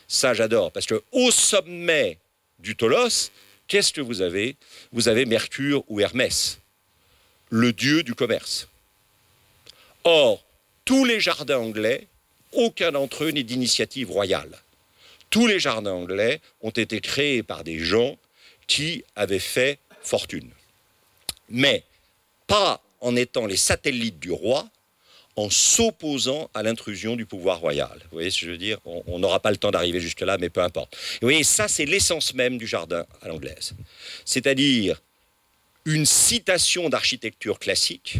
Ça, j'adore. Parce qu'au sommet du Tholos, qu'est-ce que vous avez? Vous avez Mercure ou Hermès, le dieu du commerce. Or, tous les jardins anglais, aucun d'entre eux n'est d'initiative royale. Tous les jardins anglais ont été créés par des gens qui avaient fait fortune. Mais pas en étant les satellites du roi, en s'opposant à l'intrusion du pouvoir royal. Vous voyez ce que je veux dire? On n'aura pas le temps d'arriver jusque-là, mais peu importe. Et vous voyez, ça, c'est l'essence même du jardin à l'anglaise. C'est-à-dire une citation d'architecture classique,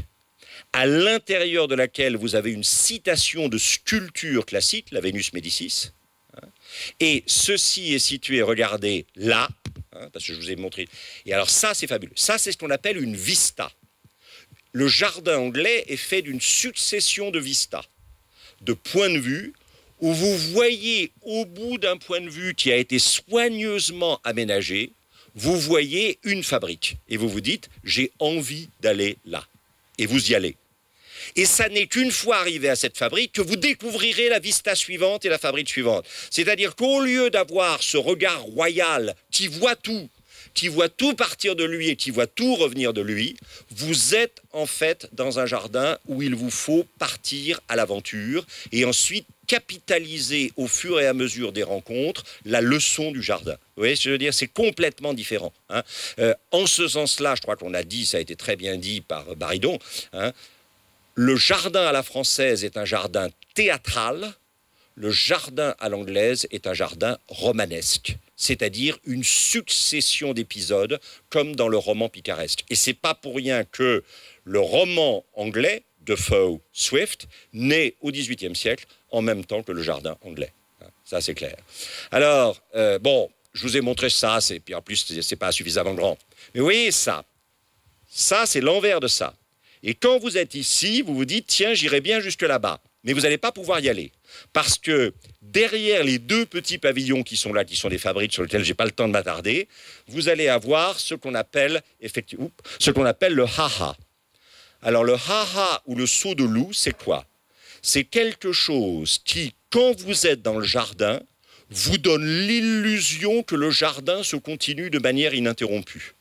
à l'intérieur de laquelle vous avez une citation de sculpture classique, la Vénus Médicis. Et ceci est situé, regardez, là, parce que je vous ai montré. Et alors ça, c'est fabuleux. Ça, c'est ce qu'on appelle une vista. Le jardin anglais est fait d'une succession de vistas, de points de vue, où vous voyez au bout d'un point de vue qui a été soigneusement aménagé, vous voyez une fabrique. Et vous vous dites, j'ai envie d'aller là. Et vous y allez. Et ça n'est qu'une fois arrivé à cette fabrique que vous découvrirez la vista suivante et la fabrique suivante. C'est-à-dire qu'au lieu d'avoir ce regard royal qui voit tout partir de lui et qui voit tout revenir de lui, vous êtes en fait dans un jardin où il vous faut partir à l'aventure et ensuite capitaliser au fur et à mesure des rencontres la leçon du jardin. Vous voyez ce que je veux dire? C'est complètement différent. En ce sens-là, je crois qu'on a dit, ça a été très bien dit par Baridon, le jardin à la française est un jardin théâtral, le jardin à l'anglaise est un jardin romanesque. c'est-à-dire une succession d'épisodes, comme dans le roman picaresque. Et c'est pas pour rien que le roman anglais, Defoe, Swift, naît au XVIIIe siècle, en même temps que le jardin anglais. Ça, c'est clair. Alors, bon, je vous ai montré ça, puis en plus, c'est pas suffisamment grand. Mais vous voyez ça, c'est l'envers de ça. Et quand vous êtes ici, vous vous dites, tiens, j'irai bien jusque là-bas. Mais vous n'allez pas pouvoir y aller. Parce que derrière les deux petits pavillons qui sont là, qui sont des fabriques sur lesquels je n'ai pas le temps de m'attarder, vous allez avoir ce qu'on appelle, le ha-ha. Alors le ha-ha ou le saut de loup, c'est quoi? C'est quelque chose qui, quand vous êtes dans le jardin, vous donne l'illusion que le jardin se continue de manière ininterrompue.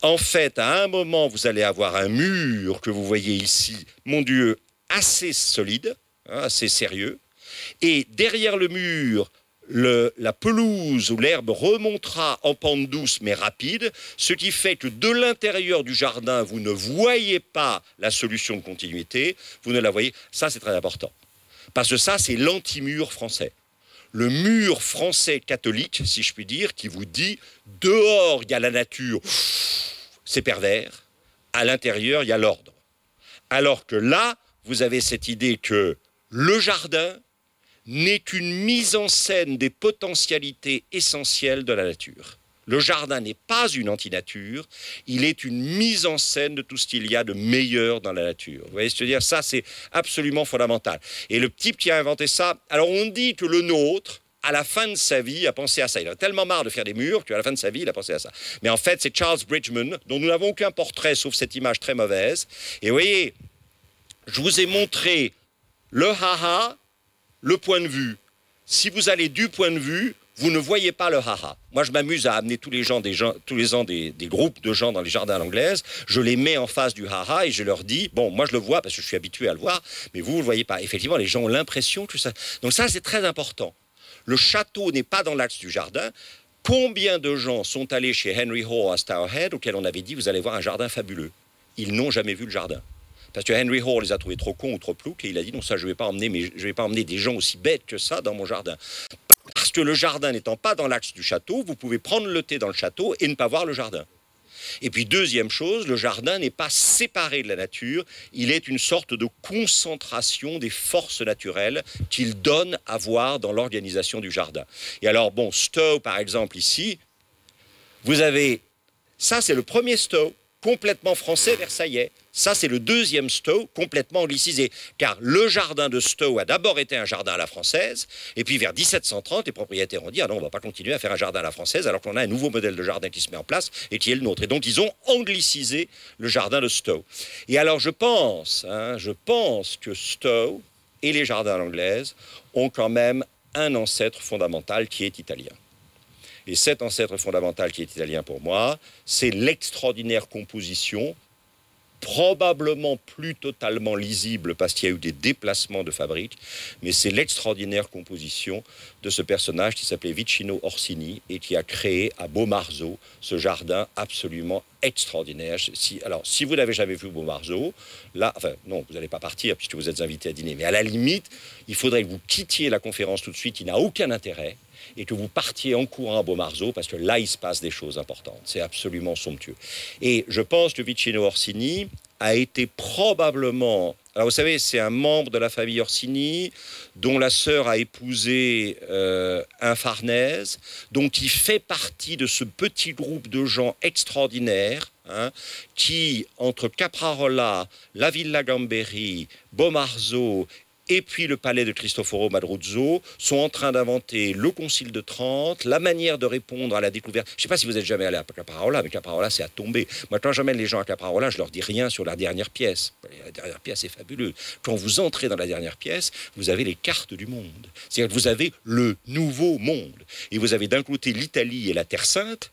En fait, à un moment, vous allez avoir un mur que vous voyez ici, mon Dieu, assez solide, assez sérieux. Et derrière le mur, la pelouse ou l'herbe remontera en pente douce mais rapide, ce qui fait que de l'intérieur du jardin, vous ne voyez pas la solution de continuité, vous ne la voyez. Ça, c'est très important. Parce que ça, c'est l'anti-mur français. Le mur français catholique, si je puis dire, qui vous dit « dehors, il y a la nature, c'est pervers, à l'intérieur, il y a l'ordre ». Alors que là, vous avez cette idée que le jardin n'est qu'une mise en scène des potentialités essentielles de la nature. Le jardin n'est pas une antinature, il est une mise en scène de tout ce qu'il y a de meilleur dans la nature. Vous voyez ce que je veux dire? Ça, c'est absolument fondamental. Et le type qui a inventé ça, alors on dit que le nôtre, à la fin de sa vie, a pensé à ça. Il a tellement marre de faire des murs qu'à la fin de sa vie, il a pensé à ça. Mais en fait, c'est Charles Bridgman, dont nous n'avons aucun portrait, sauf cette image très mauvaise. Et vous voyez, je vous ai montré le ha-ha, le point de vue. Si vous allez du point de vue, vous ne voyez pas le ha-ha. Moi, je m'amuse à amener tous les ans des groupes de gens dans les jardins à l'anglaise. Je les mets en face du ha-ha et je leur dis, bon, moi je le vois parce que je suis habitué à le voir, mais vous ne le voyez pas. Effectivement, les gens ont l'impression que ça... Donc ça, c'est très important. Le château n'est pas dans l'axe du jardin. Combien de gens sont allés chez Henry Hoare à Stourhead, auquel on avait dit, vous allez voir un jardin fabuleux. Ils n'ont jamais vu le jardin. Parce que Henry Hoare les a trouvés trop cons ou trop ploucs et il a dit, non, ça, je ne vais pas emmener des gens aussi bêtes que ça dans mon jardin. Parce que le jardin n'étant pas dans l'axe du château, vous pouvez prendre le thé dans le château et ne pas voir le jardin. Et puis deuxième chose, le jardin n'est pas séparé de la nature, il est une sorte de concentration des forces naturelles qu'il donne à voir dans l'organisation du jardin. Et alors bon, Stowe par exemple ici, vous avez, ça c'est le premier Stowe, complètement français versaillais. Ça, c'est le deuxième Stowe, complètement anglicisé. Car le jardin de Stowe a d'abord été un jardin à la française, et puis vers 1730, les propriétaires ont dit « Ah non, on ne va pas continuer à faire un jardin à la française, alors qu'on a un nouveau modèle de jardin qui se met en place, et qui est le nôtre. » Et donc, ils ont anglicisé le jardin de Stowe. Et alors, je pense que Stowe et les jardins à l'anglaise ont quand même un ancêtre fondamental qui est italien. Et cet ancêtre fondamental qui est italien pour moi, c'est l'extraordinaire composition, probablement plus totalement lisible parce qu'il y a eu des déplacements de fabrique, mais c'est l'extraordinaire composition de ce personnage qui s'appelait Vicino Orsini et qui a créé à Beaumarzeau ce jardin absolument extraordinaire. Si vous n'avez jamais vu Beaumarzeau, là, enfin non, vous n'allez pas partir puisque vous êtes invité à dîner, mais à la limite, il faudrait que vous quittiez la conférence tout de suite, il n'a aucun intérêt, et que vous partiez en courant à Beaumarzeau, parce que là, il se passe des choses importantes. C'est absolument somptueux. Et je pense que Vicino Orsini a été probablement... Alors, vous savez, c'est un membre de la famille Orsini, dont la sœur a épousé un Farnèse, donc il fait partie de ce petit groupe de gens extraordinaires, qui, entre Caprarola, la Villa Gamberi, Beaumarzeau et puis le palais de Cristoforo Madruzzo sont en train d'inventer le Concile de Trente, la manière de répondre à la découverte. Je ne sais pas si vous êtes jamais allé à Caprarola, mais Caprarola, c'est à tomber. Moi, quand j'emmène les gens à Caprarola, je leur dis rien sur la dernière pièce. La dernière pièce est fabuleuse. Quand vous entrez dans la dernière pièce, vous avez les cartes du monde. C'est-à-dire que vous avez le nouveau monde. Et vous avez d'un côté l'Italie et la Terre Sainte,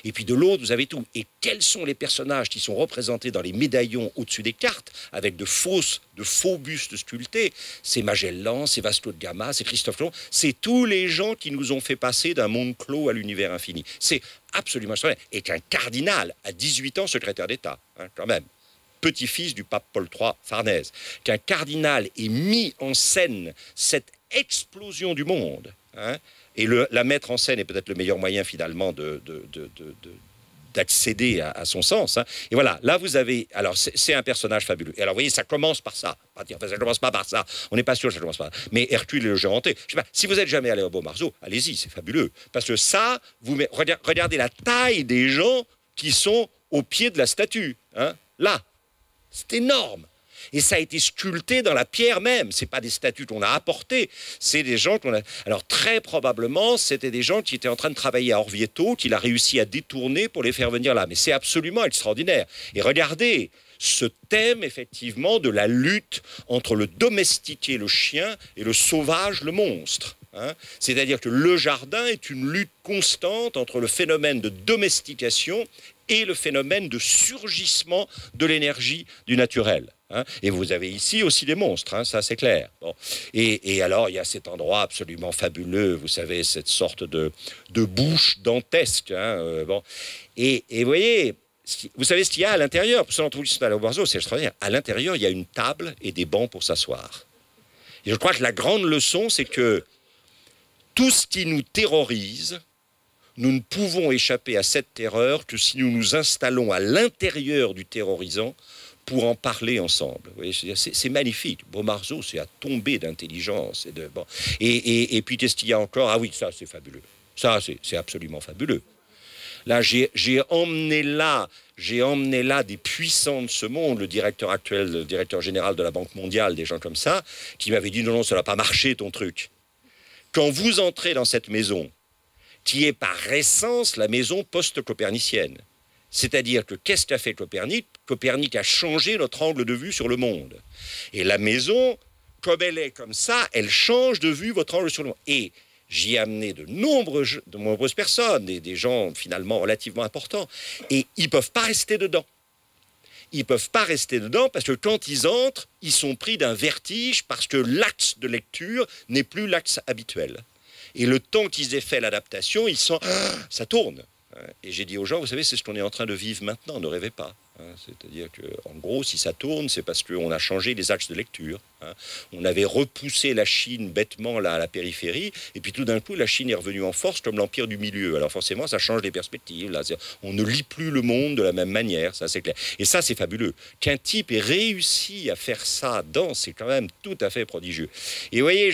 et puis de l'autre, vous avez tout. Et quels sont les personnages qui sont représentés dans les médaillons au-dessus des cartes, avec de faux bustes sculptés? C'est Magellan, c'est Vasco de Gama, c'est Christophe Colomb, c'est tous les gens qui nous ont fait passer d'un monde clos à l'univers infini. C'est absolument extraordinaire. Et qu'un cardinal, à 18 ans, secrétaire d'État, quand même. petit-fils du pape Paul III Farnèse, qu'un cardinal ait mis en scène cette explosion du monde, hein, et la mettre en scène est peut-être le meilleur moyen finalement d'accéder à son sens. Hein. Et voilà, là vous avez... Alors c'est un personnage fabuleux. Et alors vous voyez, ça commence par ça. Enfin, ça ne commence pas par ça. On n'est pas sûr que ça commence par ça. Mais Hercule et le géant hanté. Je sais pas, si vous n'êtes jamais allé au Beau-Marceau, allez-y, c'est fabuleux. Parce que ça, regardez la taille des gens qui sont au pied de la statue. Hein, là, c'est énorme. Et ça a été sculpté dans la pierre même. Ce n'est pas des statues qu'on a apportées. C'est des gens qu'on a... Alors, très probablement, c'était des gens qui étaient en train de travailler à Orvieto, qu'il a réussi à détourner pour les faire venir là. Mais c'est absolument extraordinaire. Et regardez ce thème, effectivement, de la lutte entre le domestiqué, le chien, et le sauvage, le monstre. Hein, c'est-à-dire que le jardin est une lutte constante entre le phénomène de domestication et le phénomène de surgissement de l'énergie du naturel. Hein. Et vous avez ici aussi des monstres, hein, ça c'est clair. Bon. Et alors il y a cet endroit absolument fabuleux, vous savez, cette sorte de bouche dantesque. Hein, bon. Et vous voyez, vous savez ce qu'il y a à l'intérieur, pour l'entreprise à la Beau-Marceau, c'est extraordinaire. À l'intérieur, il y a une table et des bancs pour s'asseoir. Et je crois que la grande leçon, c'est que tout ce qui nous terrorise, nous ne pouvons échapper à cette terreur que si nous nous installons à l'intérieur du terrorisant pour en parler ensemble. C'est magnifique. Beau-Marceau, c'est à tomber d'intelligence. Bon. Et puis, qu'est-ce qu'il y a encore? Ah oui, ça, c'est fabuleux. Ça, c'est absolument fabuleux. Là, j'ai emmené là des puissants de ce monde, le directeur actuel, le directeur général de la Banque mondiale, des gens comme ça, qui m'avaient dit non, ça n'a pas marché ton truc. Quand vous entrez dans cette maison, qui est par essence la maison post-copernicienne, c'est-à-dire que qu'est-ce qu'a fait Copernic? Copernic a changé notre angle de vue sur le monde. Et la maison, comme elle est comme ça, elle change de vue votre angle sur le monde. Et j'y ai amené de nombreuses personnes, des gens finalement relativement importants, et ils ne peuvent pas rester dedans. Ils ne peuvent pas rester dedans parce que quand ils entrent, ils sont pris d'un vertige parce que l'axe de lecture n'est plus l'axe habituel. Et le temps qu'ils aient fait l'adaptation, ils sentent ça tourne. Et j'ai dit aux gens, vous savez, c'est ce qu'on est en train de vivre maintenant, ne rêvez pas. C'est-à-dire qu'en gros, si ça tourne, c'est parce qu'on a changé les axes de lecture. On avait repoussé la Chine bêtement là, à la périphérie, et puis tout d'un coup, la Chine est revenue en force comme l'empire du milieu. Alors forcément, ça change les perspectives. Là. On ne lit plus le monde de la même manière, ça c'est clair. Et ça, c'est fabuleux. Qu'un type ait réussi à faire ça c'est quand même tout à fait prodigieux. Et vous voyez,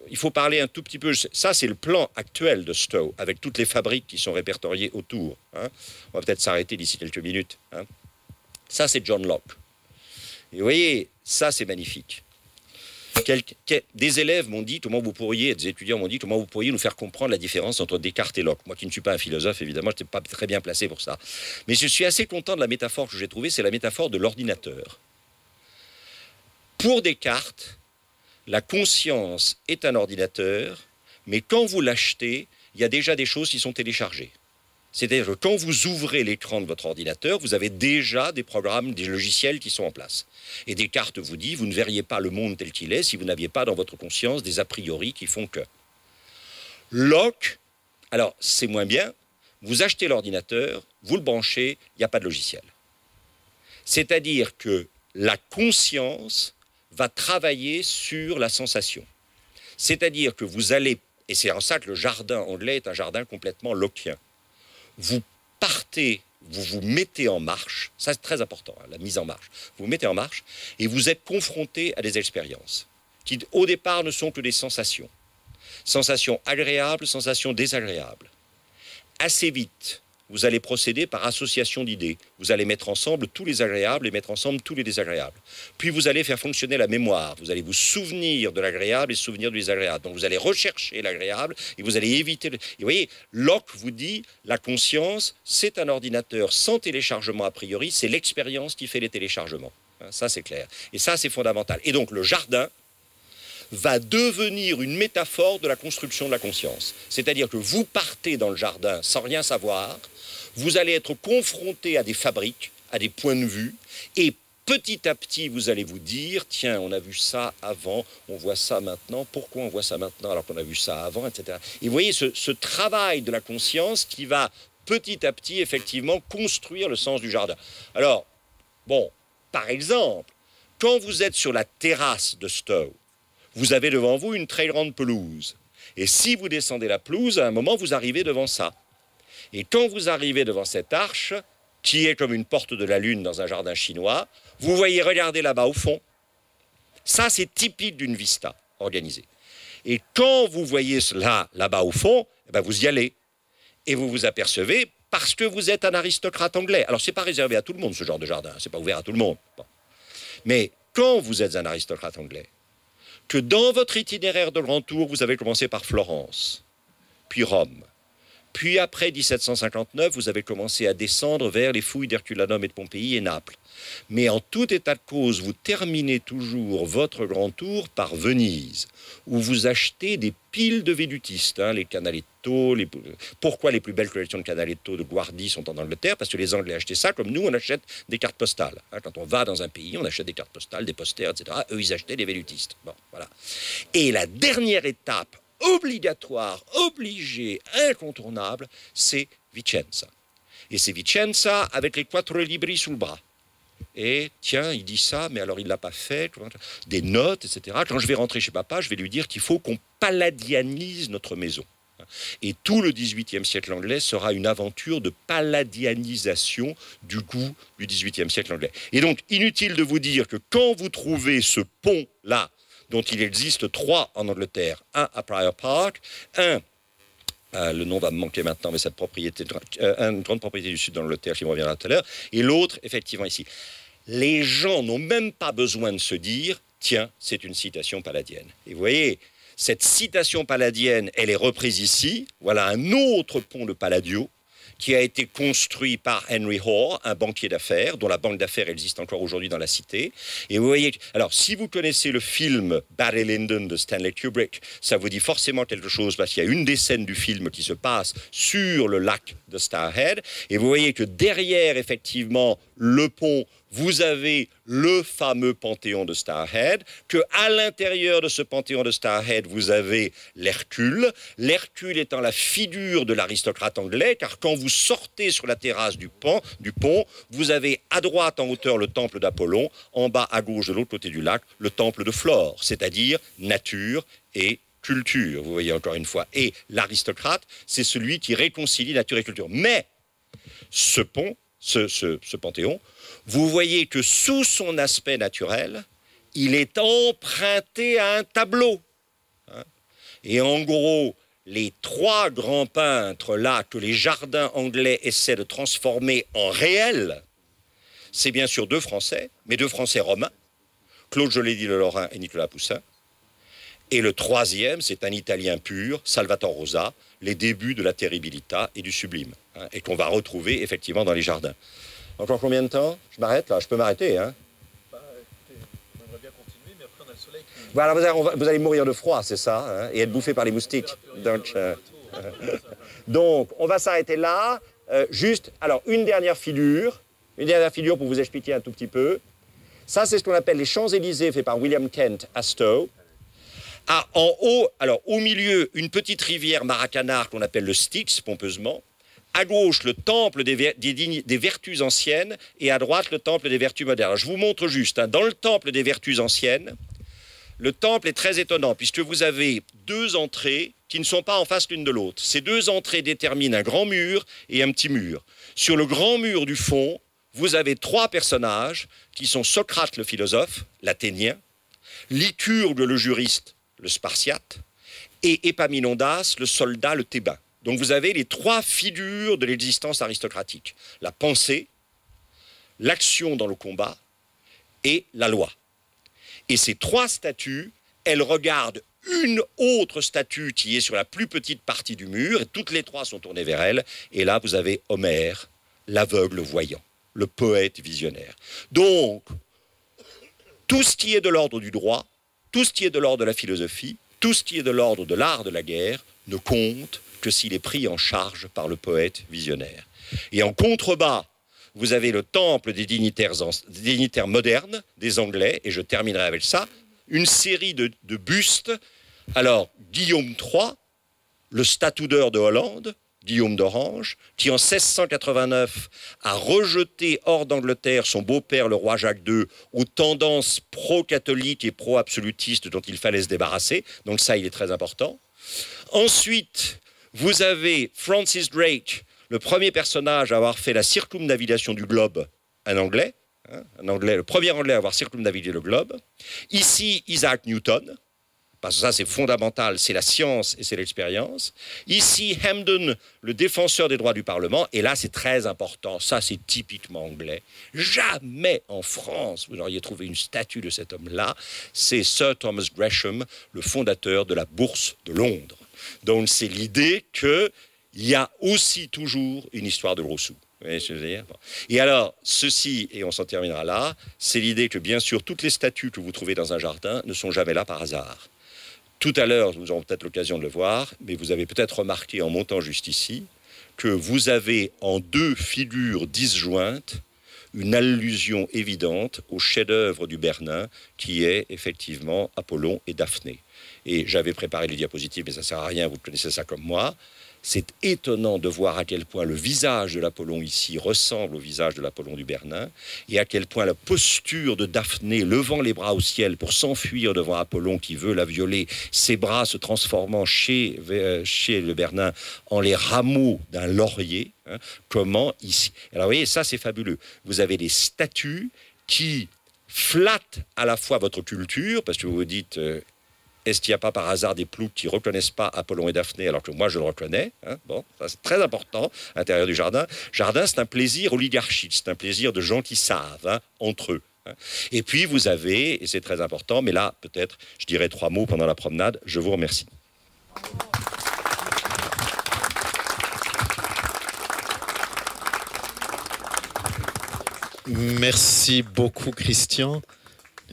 il faut parler un tout petit peu. Ça, c'est le plan actuel de Stowe, avec toutes les fabriques qui sont répertoriées autour. Hein. On va peut-être s'arrêter d'ici quelques minutes. Hein. Ça, c'est John Locke. Et vous voyez, ça, c'est magnifique. Des élèves m'ont dit, des étudiants m'ont dit, comment vous pourriez nous faire comprendre la différence entre Descartes et Locke. Moi qui ne suis pas un philosophe, évidemment, je n'étais pas très bien placé pour ça. Mais je suis assez content de la métaphore que j'ai trouvée, c'est la métaphore de l'ordinateur. Pour Descartes, la conscience est un ordinateur, mais quand vous l'achetez, il y a déjà des choses qui sont téléchargées. C'est-à-dire que quand vous ouvrez l'écran de votre ordinateur, vous avez déjà des programmes, des logiciels qui sont en place. Et Descartes vous dit, vous ne verriez pas le monde tel qu'il est si vous n'aviez pas dans votre conscience des a priori qui font que. Locke, alors c'est moins bien, vous achetez l'ordinateur, vous le branchez, il n'y a pas de logiciel. C'est-à-dire que la conscience va travailler sur la sensation. C'est-à-dire que vous allez, et c'est en ça que le jardin anglais est un jardin complètement lockien, vous partez, vous vous mettez en marche, ça c'est très important, hein, la mise en marche, vous vous mettez en marche et vous êtes confronté à des expériences qui au départ ne sont que des sensations. Sensations agréables, sensations désagréables. Assez vite, vous allez procéder par association d'idées. Vous allez mettre ensemble tous les agréables et mettre ensemble tous les désagréables. Puis vous allez faire fonctionner la mémoire. Vous allez vous souvenir de l'agréable et souvenir du désagréable. Donc vous allez rechercher l'agréable et vous allez éviter... Et vous voyez, Locke vous dit, la conscience, c'est un ordinateur sans téléchargement a priori, c'est l'expérience qui fait les téléchargements. Ça, c'est clair. Et ça, c'est fondamental. Et donc le jardin va devenir une métaphore de la construction de la conscience. C'est-à-dire que vous partez dans le jardin sans rien savoir, vous allez être confronté à des fabriques, à des points de vue, et petit à petit, vous allez vous dire, tiens, on a vu ça avant, on voit ça maintenant, pourquoi on voit ça maintenant alors qu'on a vu ça avant, etc. Et vous voyez ce travail de la conscience qui va petit à petit, effectivement, construire le sens du jardin. Alors, Bon, par exemple, quand vous êtes sur la terrasse de Stowe, vous avez devant vous une très grande pelouse. Et si vous descendez la pelouse, à un moment, vous arrivez devant ça. Et quand vous arrivez devant cette arche, qui est comme une porte de la lune dans un jardin chinois, vous voyez, regardez là-bas au fond. Ça, c'est typique d'une vista organisée. Et quand vous voyez cela là-bas au fond, eh ben vous y allez. Et vous vous apercevez, parce que vous êtes un aristocrate anglais. Alors, ce n'est pas réservé à tout le monde, ce genre de jardin. Ce n'est pas ouvert à tout le monde. Bon. Mais quand vous êtes un aristocrate anglais, que dans votre itinéraire de grand tour, vous avez commencé par Florence, puis Rome, puis après 1759, vous avez commencé à descendre vers les fouilles d'Herculanum et de Pompéi et Naples. Mais en tout état de cause, vous terminez toujours votre grand tour par Venise, où vous achetez des piles de vélutistes, hein, les Canaletto. Pourquoi les plus belles collections de Canaletto, de Guardi sont en Angleterre? Parce que les Anglais achetaient ça comme nous, on achète des cartes postales. Hein, quand on va dans un pays, on achète des cartes postales, des posters, etc. Eux, ils achetaient des vélutistes. Bon, voilà. Et la dernière étape obligatoire, obligée, incontournable, c'est Vicenza. Et c'est Vicenza avec les Quattro Libri sous le bras. Et tiens, il dit ça, mais alors il ne l'a pas fait, des notes, etc. Quand je vais rentrer chez papa, je vais lui dire qu'il faut qu'on palladianise notre maison. Et tout le XVIIIe siècle anglais sera une aventure de palladianisation du goût du XVIIIe siècle anglais. Et donc, inutile de vous dire que quand vous trouvez ce pont-là, dont il existe 3 en Angleterre, un à Prior Park, le nom va me manquer maintenant, mais cette propriété, une grande propriété du sud de l'Angleterre qui me reviendra tout à l'heure, et l'autre, effectivement, ici. Les gens n'ont même pas besoin de se dire, tiens, c'est une citation palladienne. Et vous voyez, cette citation palladienne, elle est reprise ici. Voilà un autre pont de Palladio, qui a été construit par Henry Hoare, un banquier d'affaires, dont la banque d'affaires existe encore aujourd'hui dans la cité. Et vous voyez, alors si vous connaissez le film Barry Lyndon de Stanley Kubrick, ça vous dit forcément quelque chose, parce qu'il y a une des scènes du film qui se passe sur le lac de Starhead, et vous voyez que derrière, effectivement, le pont, vous avez le fameux panthéon de Starhead, qu'à l'intérieur de ce panthéon de Starhead, vous avez l'Hercule. L'Hercule étant la figure de l'aristocrate anglais, car quand vous sortez sur la terrasse du pont, vous avez à droite en hauteur le temple d'Apollon, en bas à gauche de l'autre côté du lac, le temple de Flore, c'est-à-dire nature et culture, vous voyez encore une fois. Et l'aristocrate, c'est celui qui réconcilie nature et culture. Mais ce pont, ce panthéon, vous voyez que sous son aspect naturel, il est emprunté à un tableau. Et en gros, les 3 grands peintres là que les jardins anglais essaient de transformer en réel, c'est bien sûr 2 Français, mais 2 Français romains, Claude Jollet-dit le Lorrain et Nicolas Poussin. Et le 3e, c'est un Italien pur, Salvatore Rosa, les débuts de la terribilità et du sublime, hein, et qu'on va retrouver effectivement dans les jardins. Encore combien de temps? Je m'arrête là, je peux m'arrêter. Hein, écoutez, on aimerait bien continuer, mais après on a le soleil qui... Voilà, vous allez mourir de froid, c'est ça, hein, et être bouffé par les moustiques. Donc, on va s'arrêter là. Juste, alors, une dernière figure pour vous expliquer un tout petit peu. Ça, c'est ce qu'on appelle les Champs-Élysées, fait par William Kent à Stowe. Ah, en haut, alors au milieu, une petite rivière Maracanã qu'on appelle le Styx, pompeusement. À gauche, le temple des vertus anciennes, et à droite, le temple des vertus modernes. Alors, je vous montre juste, hein, dans le temple des vertus anciennes, le temple est très étonnant, puisque vous avez 2 entrées qui ne sont pas en face l'une de l'autre. Ces 2 entrées déterminent un grand mur et un petit mur. Sur le grand mur du fond, vous avez 3 personnages qui sont Socrate le philosophe, l'Athénien, Lycurgue le juriste, le Spartiate, et Épaminondas, le soldat, le Thébain. Donc vous avez les 3 figures de l'existence aristocratique. La pensée, l'action dans le combat et la loi. Et ces 3 statues, elles regardent une autre statue qui est sur la plus petite partie du mur, et toutes les 3 sont tournées vers elle. Et là, vous avez Homère, l'aveugle voyant, le poète visionnaire. Donc, tout ce qui est de l'ordre du droit, tout ce qui est de l'ordre de la philosophie, tout ce qui est de l'ordre de l'art de la guerre, ne compte que s'il est pris en charge par le poète visionnaire. Et en contrebas, vous avez le temple des dignitaires modernes, des Anglais, et je terminerai avec ça, une série de bustes. Alors, Guillaume III, le statuaire de Hollande, Guillaume d'Orange, qui en 1689 a rejeté hors d'Angleterre son beau-père, le roi Jacques II, aux tendances pro-catholiques et pro-absolutistes dont il fallait se débarrasser. Donc ça, il est très important. Ensuite, vous avez Francis Drake, le premier personnage à avoir fait la circumnavigation du globe, un Anglais, le premier Anglais à avoir circumnavigué le globe. Ici, Isaac Newton, parce que ça c'est fondamental, c'est la science et c'est l'expérience. Ici, Hampden, le défenseur des droits du Parlement, et là c'est très important, ça c'est typiquement anglais. Jamais en France vous auriez trouvé une statue de cet homme-là, c'est Sir Thomas Gresham, le fondateur de la Bourse de Londres. Donc c'est l'idée qu'il y a aussi toujours une histoire de gros sous. Vous voyez ce que je veux dire ? Et alors, ceci, et on s'en terminera là, c'est l'idée que bien sûr toutes les statues que vous trouvez dans un jardin ne sont jamais là par hasard. Tout à l'heure, nous aurons peut-être l'occasion de le voir, mais vous avez peut-être remarqué en montant juste ici que vous avez en deux figures disjointes une allusion évidente au chef-d'œuvre du Bernin qui est effectivement Apollon et Daphné. Et j'avais préparé les diapositives, mais ça ne sert à rien, vous connaissez ça comme moi. C'est étonnant de voir à quel point le visage de l'Apollon ici ressemble au visage de l'Apollon du Bernin et à quel point la posture de Daphné, levant les bras au ciel pour s'enfuir devant Apollon qui veut la violer, ses bras se transformant chez le Bernin en les rameaux d'un laurier. Comment ici ? Alors vous voyez, ça c'est fabuleux. Vous avez des statues qui flattent à la fois votre culture, parce que vous vous dites... Est-ce qu'il n'y a pas par hasard des ploucs qui ne reconnaissent pas Apollon et Daphné alors que moi je le reconnais, Bon, ça c'est très important à l'intérieur du jardin. Jardin, c'est un plaisir oligarchique, c'est un plaisir de gens qui savent, entre eux. Et puis vous avez, et c'est très important, mais là peut-être je dirais 3 mots pendant la promenade, je vous remercie. Merci beaucoup Christian.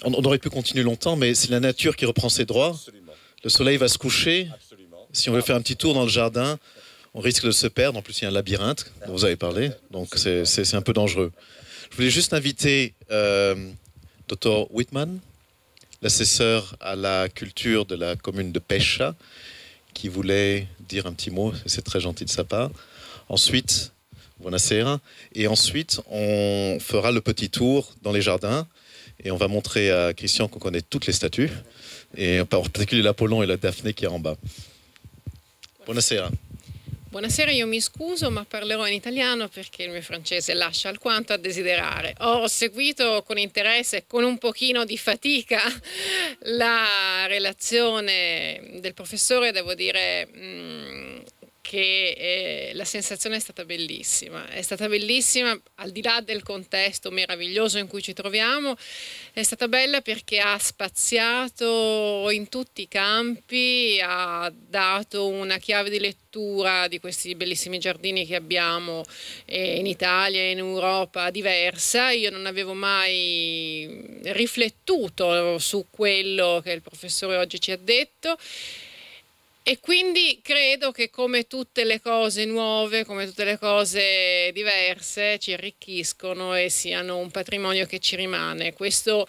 On aurait pu continuer longtemps, mais c'est la nature qui reprend ses droits. Absolument. Le soleil va se coucher. Absolument. Si on veut faire un petit tour dans le jardin, on risque de se perdre. En plus, il y a un labyrinthe dont vous avez parlé, donc c'est un peu dangereux. Je voulais juste inviter Dr Whitman, l'assesseur à la culture de la commune de Pescia, qui voulait dire un petit mot. C'est très gentil de sa part. Ensuite, buonasera. Et ensuite, on fera le petit tour dans les jardins. Et on va montrer à Christian qu'on connaît toutes les statues, et en particolare l'Apollon e la Daphne che è en bas. Buonasera. Buonasera, io mi scuso ma parlerò in italiano perché il mio francese lascia alquanto a desiderare. Ho seguito con interesse e con un pochino di fatica la relazione del professore, devo dire che la sensazione è stata bellissima al di là del contesto meraviglioso in cui ci troviamo, è stata bella perché ha spaziato in tutti i campi, ha dato una chiave di lettura di questi bellissimi giardini che abbiamo in Italia e in Europa diversa. Io non avevo mai riflettuto su quello che il professore oggi ci ha detto. E quindi credo che come tutte le cose nuove, come tutte le cose diverse, ci arricchiscono e siano un patrimonio che ci rimane. Questo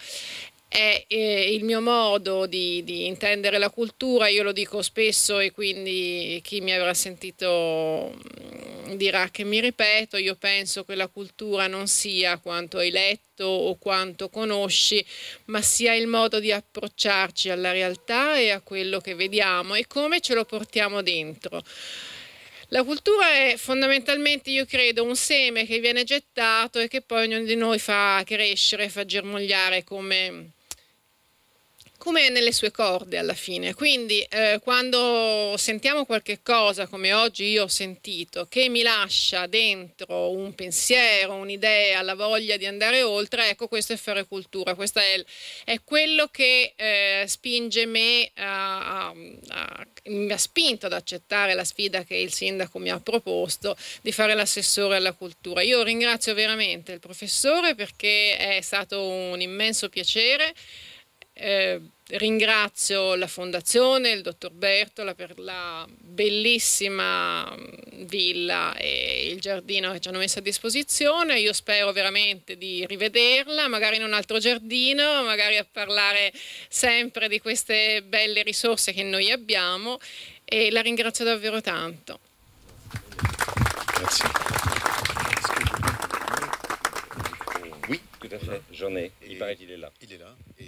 è il mio modo di intendere la cultura, io lo dico spesso e quindi chi mi avrà sentito dirà che mi ripeto. Io penso che la cultura non sia quanto hai letto o quanto conosci, ma sia il modo di approcciarci alla realtà e a quello che vediamo e come ce lo portiamo dentro. La cultura è fondamentalmente, io credo, un seme che viene gettato e che poi ognuno di noi fa crescere, fa germogliare come nelle sue corde alla fine. Quindi quando sentiamo qualche cosa, come oggi io ho sentito, che mi lascia dentro un pensiero, un'idea, la voglia di andare oltre, ecco, questo è fare cultura, questo è quello che spinge me mi ha spinto ad accettare la sfida che il sindaco mi ha proposto di fare l'assessore alla cultura. Io ringrazio veramente il professore perché è stato un immenso piacere. Ringrazio la fondazione, il dottor Bertola per la bellissima villa e il giardino che ci hanno messo a disposizione. Io spero veramente di rivederla, magari in un altro giardino, magari a parlare sempre di queste belle risorse che noi abbiamo, e la ringrazio davvero tanto. Tout à fait. J'en ai. Il Et- paraît qu'il est là. Il est là. Et